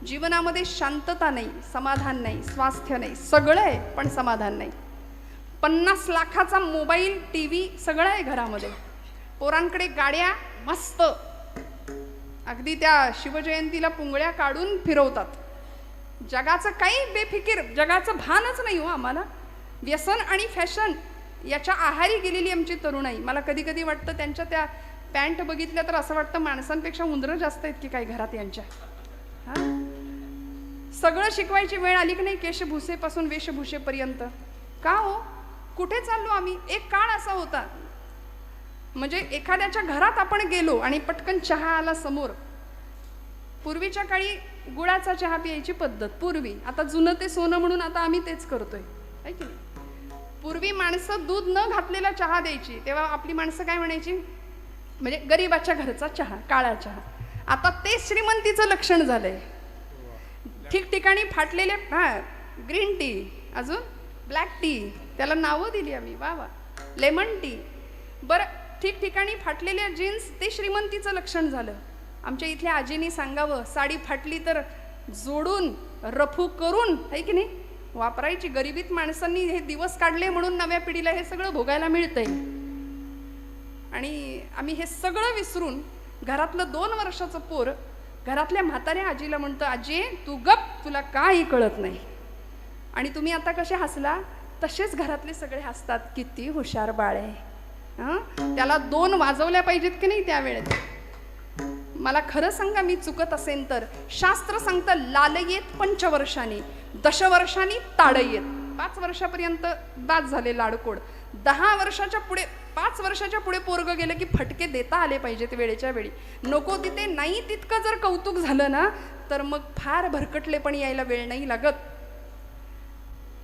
जीवनामध्ये शांतता नाही, समाधान नाही, स्वास्थ्य नाही, सगळं आहे पण समाधान नाही. 50 लाखाचा मोबाईल, टीव्ही सगळं आहे घरामध्ये. पोरांकडे गाड्या मस्त, अगदी त्या शिवजयंतीला पुंगळ्या काढून फिरवतात. जगाचं काही बेफिकीर, जगाचं भानच नाही हो आम्हाला. व्यसन आणि फॅशन याच्या आहारी गेलेली आमची तरुणाई. मला कधी कधी वाटतं त्यांच्या त्या पॅन्ट बघितल्या तर असं वाटतं माणसांपेक्षा उंदरं जास्त आहेत की काय घरात यांच्या. सगळं शिकवायची वेळ आली की नाही, केशभूषेपासून वेशभूषेपर्यंत. का हो, कुठे चाललो आम्ही? एक काळ असा होता, म्हणजे एखाद्याच्या घरात आपण गेलो आणि पटकन चहा आला समोर. पूर्वीच्या काळी गुळाचा चहा प्यायची पद्धत पूर्वी. आता जुनं ते सोनं म्हणून आता आम्ही तेच करतोय, आहे की नाही. पूर्वी माणसं दूध न घातलेला चहा द्यायची, तेव्हा आपली माणसं काय म्हणायची, म्हणजे गरीबाच्या घरचा चहा, काळा चहा. आता ते श्रीमंतीचं लक्षण झालंय. ठिकठिकाणी फाटलेले ग्रीन टी, अजून ब्लॅक टी, त्याला नावं दिली आम्ही, वा वा, लेमन टी. बरं, ठिकठिकाणी फाटलेल्या जीन्स ते श्रीमंतीचं लक्षण झालं. आमच्या इथल्या आजीनी सांगावं, साडी फाटली तर जोडून रफू करून, आहे की नाही, वापरायची. गरिबीत माणसांनी हे दिवस काढले म्हणून नव्या पिढीला हे सगळं भोगायला मिळतंय. आणि आम्ही हे सगळं विसरून घरातलं 2 वर्षाचं पोर घरातल्या म्हाताऱ्या आजीला म्हणतं, आजी तू गप, तुला काही कळत नाही. आणि तुम्ही आता कसे हसला तसेच घरातले सगळे हसतात, किती हुशार बाळ आहे. त्याला 2 वाजवल्या पाहिजेत की नाही त्यावेळेत. मला खरं सांगा, मी चुकत असेल तर. शास्त्र सांगतं, लालयेत 5 वर्षांनी, 10 वर्षांनी ताडयेत. 5 वर्षापर्यंत दात झाले लाडकोड. 10 वर्षाच्या पुढे, 5 वर्षाच्या पुढे पोरग गेलं की फटके देता आले पाहिजेत वेळेच्या वेळी. नको तिथे नाही तितकं जर कौतुक झालं ना, तर मग फार भरकटले पण यायला वेळ नाही लागत.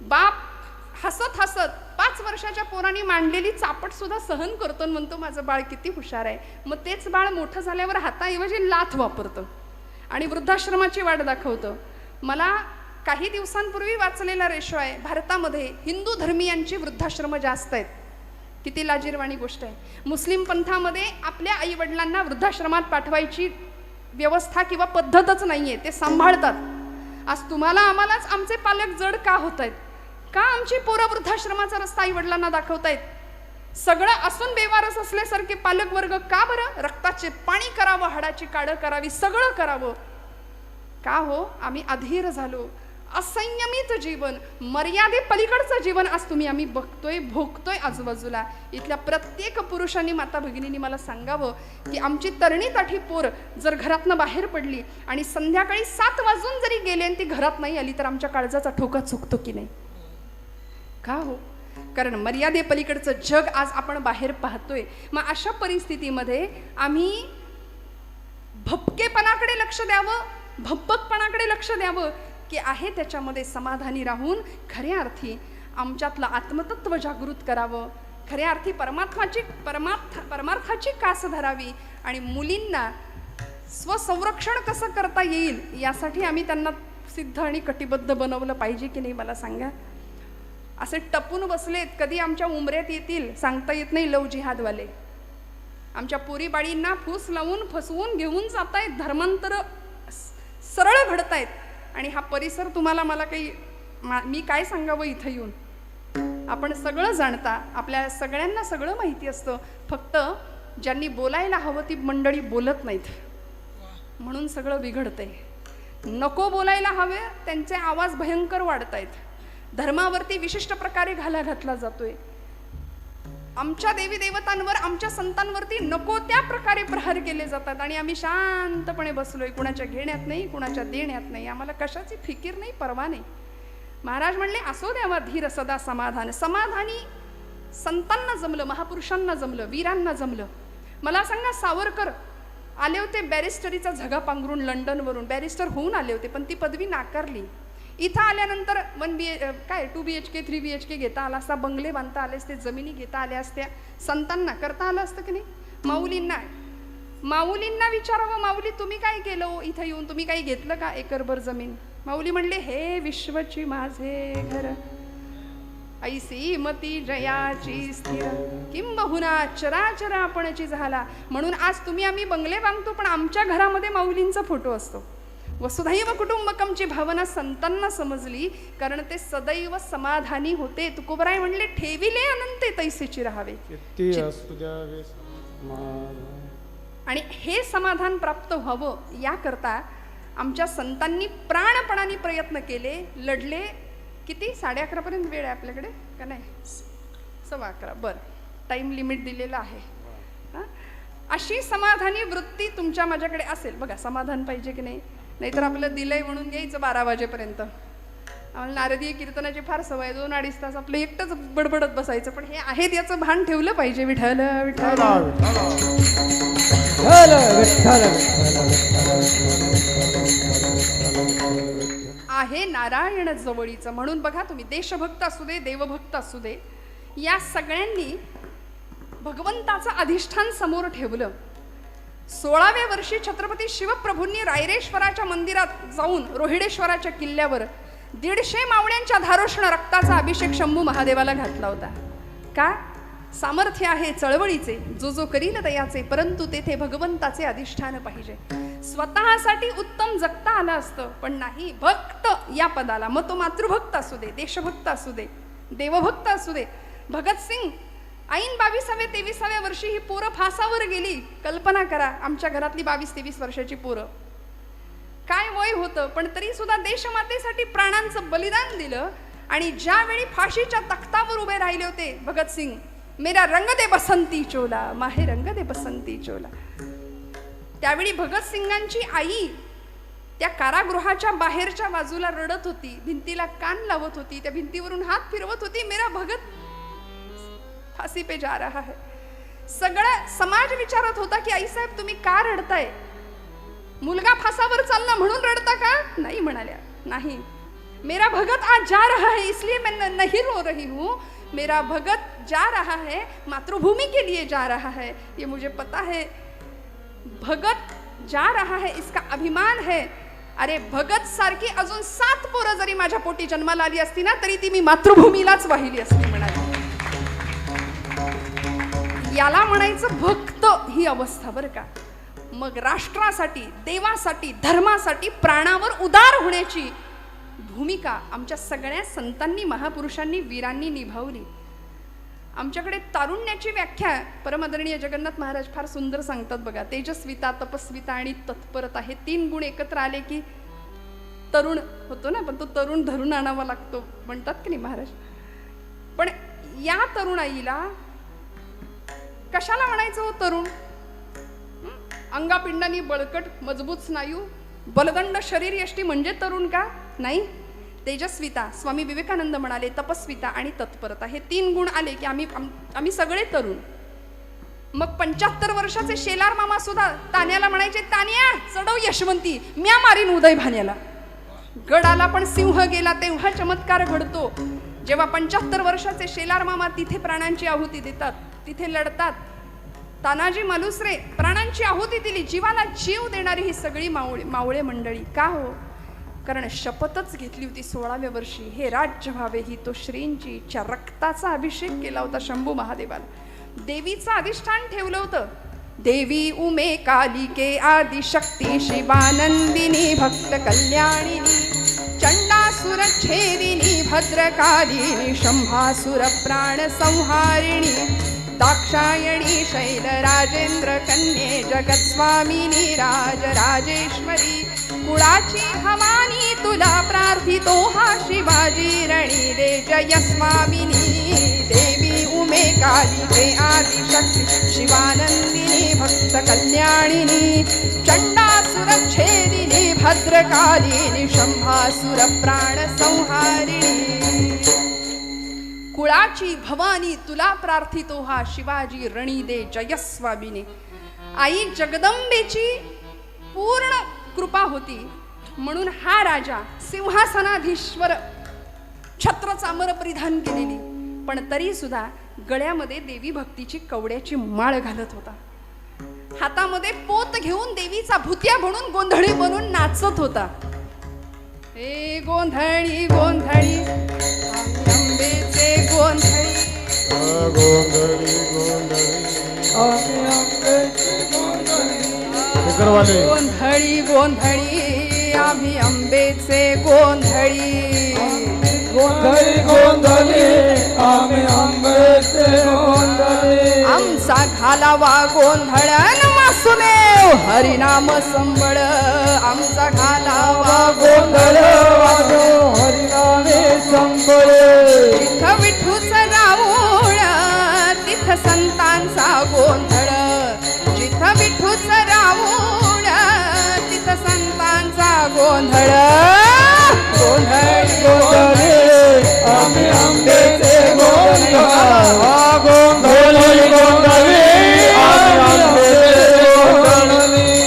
बाप हसत हसत 5 वर्षाच्या पोरांनी मांडलेली चापट सुद्धा सहन करतो, म्हणतो माझं बाळ किती हुशार आहे. मग तेच बाळ मोठं झाल्यावर हाताऐवजी लाथ वापरतं आणि वृद्धाश्रमाची वाट दाखवतं. मला काही दिवसांपूर्वी वाचलेला रेशो आहे, भारतामध्ये हिंदू धर्मीयांची वृद्धाश्रम जास्त आहेत. किती लाजिरवाणी गोष्ट आहे. मुस्लिम पंथामध्ये आपल्या आईवडिलांना वृद्धाश्रमात पाठवायची व्यवस्था किंवा पद्धतच नाहीये, ते सांभाळतात. आज तुम्हाला आम्हालाच आमचे पालक जड का होत आहेत? का आमची पोरं वृद्धाश्रमाचा रस्ता आईवडिलांना दाखवतायत? सगळं असून बेवारस असल्यासारखे पालक वर्ग का बरं? रक्ताचे पाणी करावं, हाडाची काढं करावी, सगळं करावं. का हो? आम्ही अधीर झालो. असंयमित जीवन, मर्यादे पलीकडचं जीवन आज आम्ही बघतोय, भोगतोय आजूबाजूला. इथल्या प्रत्येक पुरुषांनी, माता भगिनींनी मला सांगावं की आमची तरणी ताठी पोर जर घरातनं बाहेर पडली आणि संध्याकाळी 7 वाजून जरी गेले आणि ती घरात नाही आली तर आमच्या काळजाचा ठोका चुकतो की नाही? का हो? कारण मर्यादे पलीकडचं जग आज आपण बाहेर पाहतोय. मग अशा परिस्थितीमध्ये आम्ही भपकेपणाकडे लक्ष द्यावं, भप्पकपणाकडे लक्ष द्यावं की आहे त्याच्यामध्ये समाधानी राहून खऱ्या अर्थी आमच्यातलं आत्मतत्व जागृत करावं, खऱ्या अर्थी परमार्थाची कास धरावी आणि मुलींना स्वसंरक्षण कसं करता येईल यासाठी आम्ही त्यांना सिद्ध आणि कटिबद्ध बनवलं पाहिजे की नाही? मला सांगा. असे टपून बसलेत, कधी आमच्या उमऱ्यात येतील सांगता येत नाही. लव जिहादवाले आमच्या पोरीबाळींना फूस लावून फसवून घेऊन जात आहेत, धर्मांतर सरळ घडतायत. आणि हा परिसर तुम्हाला मला काही मी काय सांगावं इथं येऊन? आपण सगळं जाणता, आपल्या सगळ्यांना सगळं माहिती असतं. फक्त ज्यांनी बोलायला हवं ती मंडळी बोलत नाहीत, म्हणून सगळं बिघडतंय. नको बोलायला हवे त्यांचे आवाज भयंकर वाढतायत. धर्मावरती विशिष्ट प्रकारे घाला घातला जातोय. आमच्या देवी देवतांवर, आमच्या संतांवरती नको त्या प्रकारे प्रहार केले जातात आणि आम्ही शांतपणे बसलोय. कुणाच्या घेण्यात नाही, कुणाच्या देण्यात नाही. आम्हाला कशाची फिकीर नाही, परवा नाही. महाराज म्हणले असो द्यावा धीर सदा समाधान. समाधानी संतांना जमलं, महापुरुषांना जमलं, वीरांना जमलं. मला सांगा, सावरकर आले होते बॅरिस्टरीचा झगा पांघरून लंडनवरून, बॅरिस्टर होऊन आले होते, पण ती पदवी नाकारली. इथं आल्यानंतर 2 BHK 3 BHK घेता आला असता, बंगले बांधता आले असते, जमिनी घेता आल्या असत्या. संतांना करता आलं असतं की नाही? माऊलींना विचारावं, माऊली तुम्ही काय केलं इथं येऊन? तुम्ही काही घेतलं का एकरभर जमीन? माऊली म्हणले, हे विश्वची माझे घर, ऐसी मती जयाची स्थिर, किंबहुना चराचर आपणची झाला. म्हणून आज तुम्ही आम्ही बंगले बांधतो, पण आमच्या घरामध्ये माऊलींचा फोटो असतो. वसुधैव कुटुंबकमची भावना संतांना समजली, कारण ते सदैव समाधानी होते. तुकोबराय म्हणले, ठेविले अनंते तैसेची राहावे. आणि हे समाधान प्राप्त व्हावं याकरता आमच्या संतांनी प्राणपणाने प्रयत्न केले, लढले. किती? 11:30 पर्यंत वेळ आहे आपल्याकडे का नाही? 11:15. बरं, टाइम लिमिट दिलेलं आहे. अशी समाधानी वृत्ती तुमच्या माझ्याकडे असेल. बघा, समाधान पाहिजे की नाही? नाहीतर आपलं दिलंय म्हणून घ्यायचं 12 वाजेपर्यंत. आम्हाला नारदीय कीर्तनाची फार सवय, 2-2.5 तास आपलं एकटंच बडबडत बसायचं. पण हे आहेत याचं भान ठेवलं पाहिजे. विठ्ठल विठ्ठल आहे नारायण जवळीचं. म्हणून बघा तुम्ही, देशभक्त असू दे, देवभक्त असू दे, या सगळ्यांनी भगवंताचं अधिष्ठान समोर ठेवलं. 16व्या वर्षी छत्रपती शिवप्रभूंनी रायरेश्वराच्या मंदिरात जाऊन रोहिडेश्वराच्या किल्ल्यावर 150 मावळ्यांच्या धारोष्ण रक्ताचा अभिषेक शंभू महादेवाला घातला होता. का? सामर्थ्य आहे चळवळीचे, जो जो करील दयाचे, परंतु तेथे भगवंताचे अधिष्ठान पाहिजे. स्वतःसाठी उत्तम जगता आलं असतं, पण नाही. भक्त या पदाला, मग तो मातृभक्त असू दे, देशभक्त असू दे, देवभक्त असू दे. भगतसिंग ऐन 22व्या-23व्या वर्षी ही पोरं फासावर गेली. कल्पना करा, आमच्या घरातली 22-23 वर्षाची पोरं, काय वय होतं, पण तरी सुद्धा देशमातेसाठी प्राणांचं बलिदान दिलं. आणि ज्यावेळी फाशीच्या तख्तावर उभे राहिले होते भगतसिंग, मेरा रंग दे बसंती चोला, माहे रंग दे बसंती चोला, त्यावेळी भगतसिंगांची आई त्या कारागृहाच्या बाहेरच्या बाजूला रडत होती, भिंतीला कान लावत होती, त्या भिंतीवरून हात फिरवत होती, मेरा भगत फांसी पे जा रहा है. सगळा समाज विचारत होता की आईसाहेब तुम्ही का रडताय? मुलगा फासावर चालला म्हणून रडता का? नाही म्हणाल्या. नाही, मेरा भगत आज जा रहा है इसलिए मैं नहीं रो रही हूँ. मेरा भगत जा रहा है, मातृभूमि के लिए जा रहा है, ये मुझे पता है. भगत जा रहा है इसका अभिमान है. अरे भगत सारखी अजून 7 पोरं जरी माझ्या पोटी जन्माला आली असती ना, तरी ती मी मातृभूमीलाच वाहिली असती म्हणाली. याला म्हणायचं भक्त ही अवस्था, बरं का. मग राष्ट्रासाठी, देवासाठी, धर्मासाठी प्राणावर उदार होण्याची भूमिका आमच्या सगळ्या संतांनी, महापुरुषांनी, वीरांनी निभावली. आमच्याकडे तारुण्याची व्याख्या परमादरणीय जगन्नाथ महाराज फार सुंदर सांगतात बघा. तेजस्विता, तपस्विता आणि तत्परता हे 3 गुण एकत्र आले की तरुण होतो ना. पण तो तरुण धरून आणावा लागतो म्हणतात की नाही महाराज. पण या तरुणाईला कशाला म्हणायचं हो तरुण? अंगापिंडानी बळकट, मजबूत स्नायू, बलदंड शरीर यष्टी म्हणजे तरुण का? नाही. तेजस्विता, स्वामी विवेकानंद म्हणाले, तपस्विता आणि तत्परता हे 3 गुण आले की आम्ही सगळे तरुण. मग 75 वर्षाचे शेलार मामा सुद्धा तान्याला म्हणायचे, तान्या चढव यशवंती, म्या मारीन उदय भाण्याला. गडाला पण सिंह गेला तेव्हा चमत्कार घडतो, जेव्हा 75 वर्षाचे शेलार मामा तिथे प्राणांची आहुती देतात, तिथे लढतात. तानाजी मालुसरे प्राणांची आहुती दिली, जीवाला जीव देणारी ही सगळी मावळे मंडळी. का हो? कारण शपथच घेतली होती 16व्या वर्षी, हे राज्य व्हावे ही तो श्रींची इच्छा. रक्ताचा अभिषेक केला होता शंभू महादेवाला. देवीचं अधिष्ठान ठेवलं होतं. देवी उमे कालिके आदिशक्ती शिवानंदिनी भक्त कल्याणिनी चंडासुर छेदिनी भद्रकालिनी शंभासुर प्राण संहारिणी दाक्षायणी शैल राजेंद्र कन्ये जगत्स्वामिनी राजेश्वरी कुळाची भवानी तुला प्रार्थितो हा शिवाजी रणी दे जय स्वामिनी देवी उमे काली हे आदिशक्ती शिवानंदिनी भक्त कल्याणिनी चंडासुरच्छेदिनी भद्रकालिनी शंभासुर प्राण संहारिणी कुळाची भवानी तुला प्रार्थितो हा शिवाजी रणी दे जय स्वामिनी. आई जगदंबेची पूर्ण कृपा होती म्हणून हा राजा सिंहासनाधीश्वर छत्र चामर परिधान केलेली पण तरी सुद्धा गळ्यामध्ये देवी भक्तीची कवड्याची माळ घालत होता. हातामध्ये पोत घेऊन देवीचा भुतिया म्हणून गोंधळी बनून नाचत होता. हे गोंधळी गोंधळी अंबेचे गोंधळी गोंधळी गोंधळी आम्ही अंबेचे गोंधळी गोंधळी गोंधळी आम्ही अंबेचे गोंधळी गोंधळी गोंधळी आम्ही अंबेचे गोंधळी आमचा घालावा गोंधळन वासुदेव हरिनाम संबळ आमचा घालावा गोंधळ वाजो हरिनामे संबळ तिथं विठूच राऊळ तिथं संतांचा गोंधळ जिथं विठूच राऊळ तिथं संतांचा गोंधळ गोंधळी गोंधळी आम्ही अंबेचे गोंधळ गोंधळी गोंधळी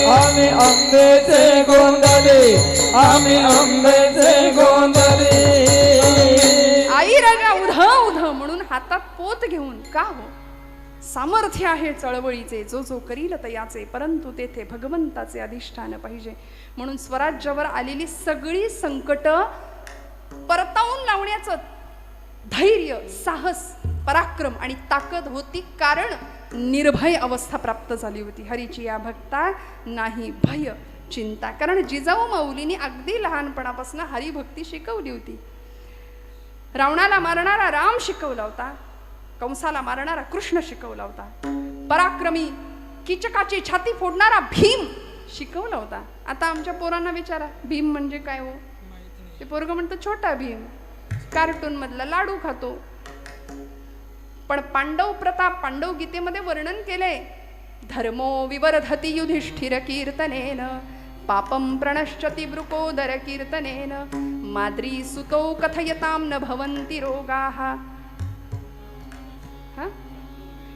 आम्ही अंबेचे गोंधळी आम्ही अंबेचे गोंधळी. आई राजा उध उध म्हणून हातात पोत घेऊन का हो सामर्थ्य आहे चळवळीचे जो जो करील तयाचे परंतु तेथे भगवंताचे अधिष्ठान पाहिजे म्हणून स्वराज्यावर आलेली सगळी संकट परतावून लावण्याचं धैर्य साहस पराक्रम आणि ताकद होती कारण निर्भय अवस्था प्राप्त झाली होती. हरीची या भक्ता नाही भय चिंता कारण जिजाऊ माऊलींनी अगदी लहानपणापासून हरिभक्ती शिकवली होती. रावणाला मारणारा राम शिकवला होता कंसाला मारणारा कृष्ण शिकवला होता पराक्रमी कीचकाची छाती फोडणारा भीम शिकवला होता. आता आमच्या पोरांना विचारा भीम म्हणजे काय हो ते पोरग म्हणतं छोटा भीम कार्टून मधला लाडू खातो पण पांडव प्रताप पांडव गीतेमध्ये वर्णन केलंय धर्मो विवर्धति युधिष्ठिर कीर्तनेन पापं प्रणश्यति वृकोदर कीर्तनेन माद्री सुतो कथयतां न भवन्ति रोगाः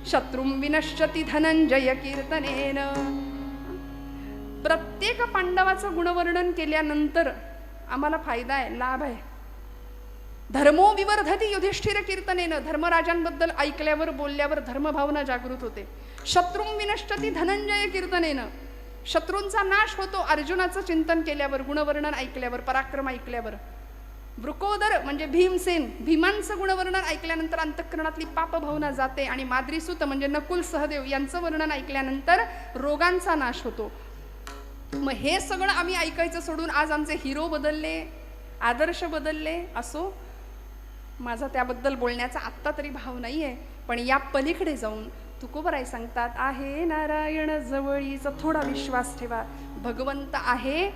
शत्रुं विनश्यति धनंजय कीर्तनेन. प्रत्येक पांडवाचं गुणवर्णन केल्यानंतर आम्हाला फायदा आहे लाभ आहे. धर्मो विवर्धति युधिष्ठिर कीर्तनेन धर्मराजांबद्दल ऐकल्यावर बोलल्यावर धर्मभावना जागृत होते. शत्रुं विनश्यति धनंजय कीर्तनेन शत्रूंचा नाश होतो अर्जुनाचं चिंतन केल्यावर गुणवर्णन ऐकल्यावर पराक्रम ऐकल्यावर. वृकोदर म्हणजे भीमसेन भीमांचं गुणवर्णन ऐकल्यानंतर अंतःकरणातली पापभावना जाते आणि माद्रीसूत म्हणजे नकुल सहदेव यांचं वर्णन ऐकल्यानंतर रोगांचा नाश होतो. मग हे सगळं आम्ही ऐकायचं सोडून आज आमचे हिरो बदलले आदर्श बदलले असो माझा त्याबद्दल बोलण्याचा आत्ता तरी भाव नाही आहे पण या पलीकडे जाऊन तुकोबराय सांगतात आहे नारायण जवळीचा थोडा विश्वास ठेवा भगवंत आहे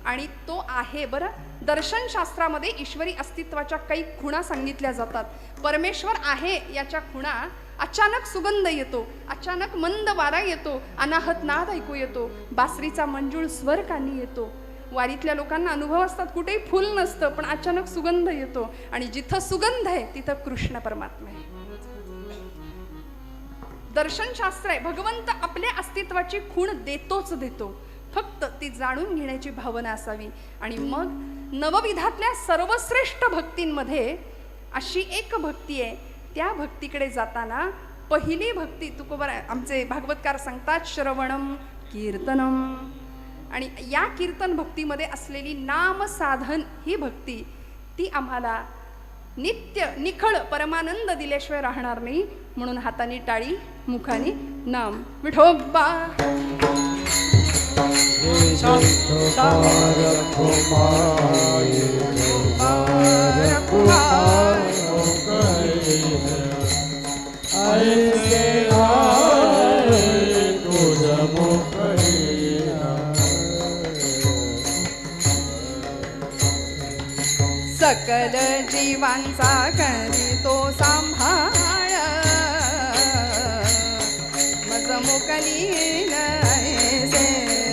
आणि तो आहे. बरं दर्शनशास्त्रामध्ये ईश्वरी अस्तित्वाच्या काही खुणा सांगितल्या जातात. परमेश्वर आहे याच्या खुणा अचानक सुगंध येतो अचानक मंद वारा येतो अनाहत नाद ऐकू येतो बासरीचा मंजूळ स्वर कानी येतो. वारीतल्या लोकांना अनुभव असतात कुठेही फुल नसतं पण अचानक सुगंध येतो आणि जिथं सुगंध आहे तिथं कृष्ण परमात्मा आहे. दर्शनशास्त्र आहे भगवंत आपल्या अस्तित्वाची खूण देतोच देतो फक्त ती जाणून घेण्याची भावना असावी. आणि मग नवविधातल्या सर्वश्रेष्ठ भक्तींमध्ये अशी एक भक्ती आहे त्या भक्तीकडे जाताना पहिली भक्ती तुकोबर आमचे भागवतकार सांगतात श्रवणम कीर्तनम आणि या कीर्तन भक्तीमध्ये असलेली नाम साधन ही भक्ती ती आम्हाला नित्य निखळ परमानंद दिल्याशिवाय राहणार नाही. म्हणून हाताने टाळी मुखाने नाम विठोबा ऐसे मोकळीना सकल जीवांचा करीतो सांभाळ मज मोकलीन ऐसे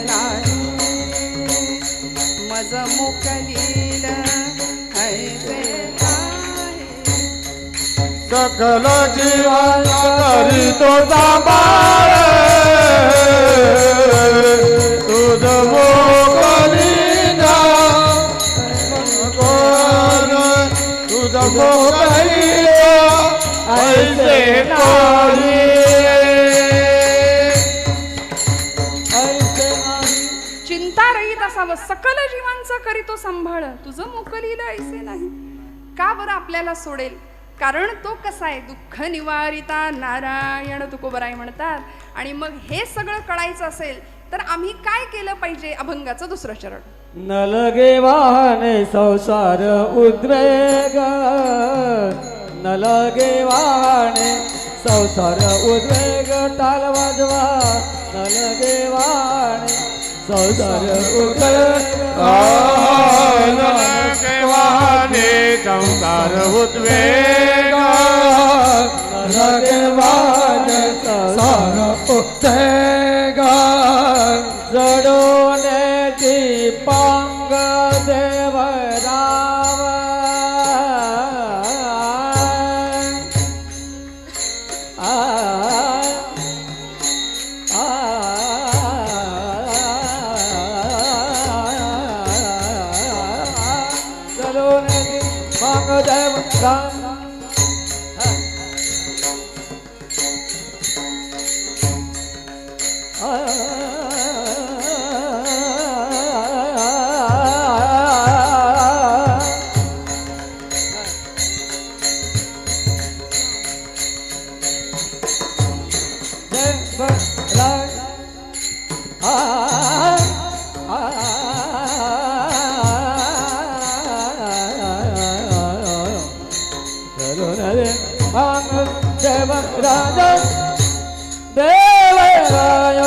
नाही मज मोकलीन ऐसे नाही सकल जीवांचा करीतो सांभाळ तुझ मोकलीना तुझ मोकलीना ऐसे नाही ऐसे नाही चिंता रहित असावं सकल जीवांचा करीतो सांभाळ तुझं मोकलीला ऐसे नाही. का बरं आपल्याला सोडेल? कारण तो कसा आहे, दुःख निवारिता नारायण तुकोबराय म्हणतात. आणि मग हे सगळं कळायचं असेल तर आम्ही काय केलं पाहिजे? अभंगाचं दुसरं चरण. न लगे वाहने संसार उद्वेग न लगे वाहने संसार उद्वेग टाल वाजवा न लगे वाहने संसार उद्वेग वाहने संसार उद्वेग न लगे वाहने संसार उद्वेग जडोने दीपांग देवराव जडोने दीपांग देवराव राजा देवराय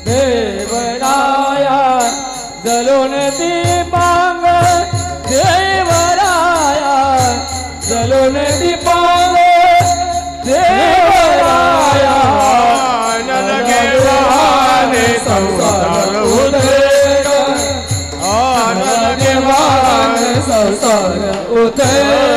देवराय जलोन दीपांग देवराया जलोन दीपांग देवराया नलगे वाहने संसार उद्वेग नलगे वाहने संसार उद्वेग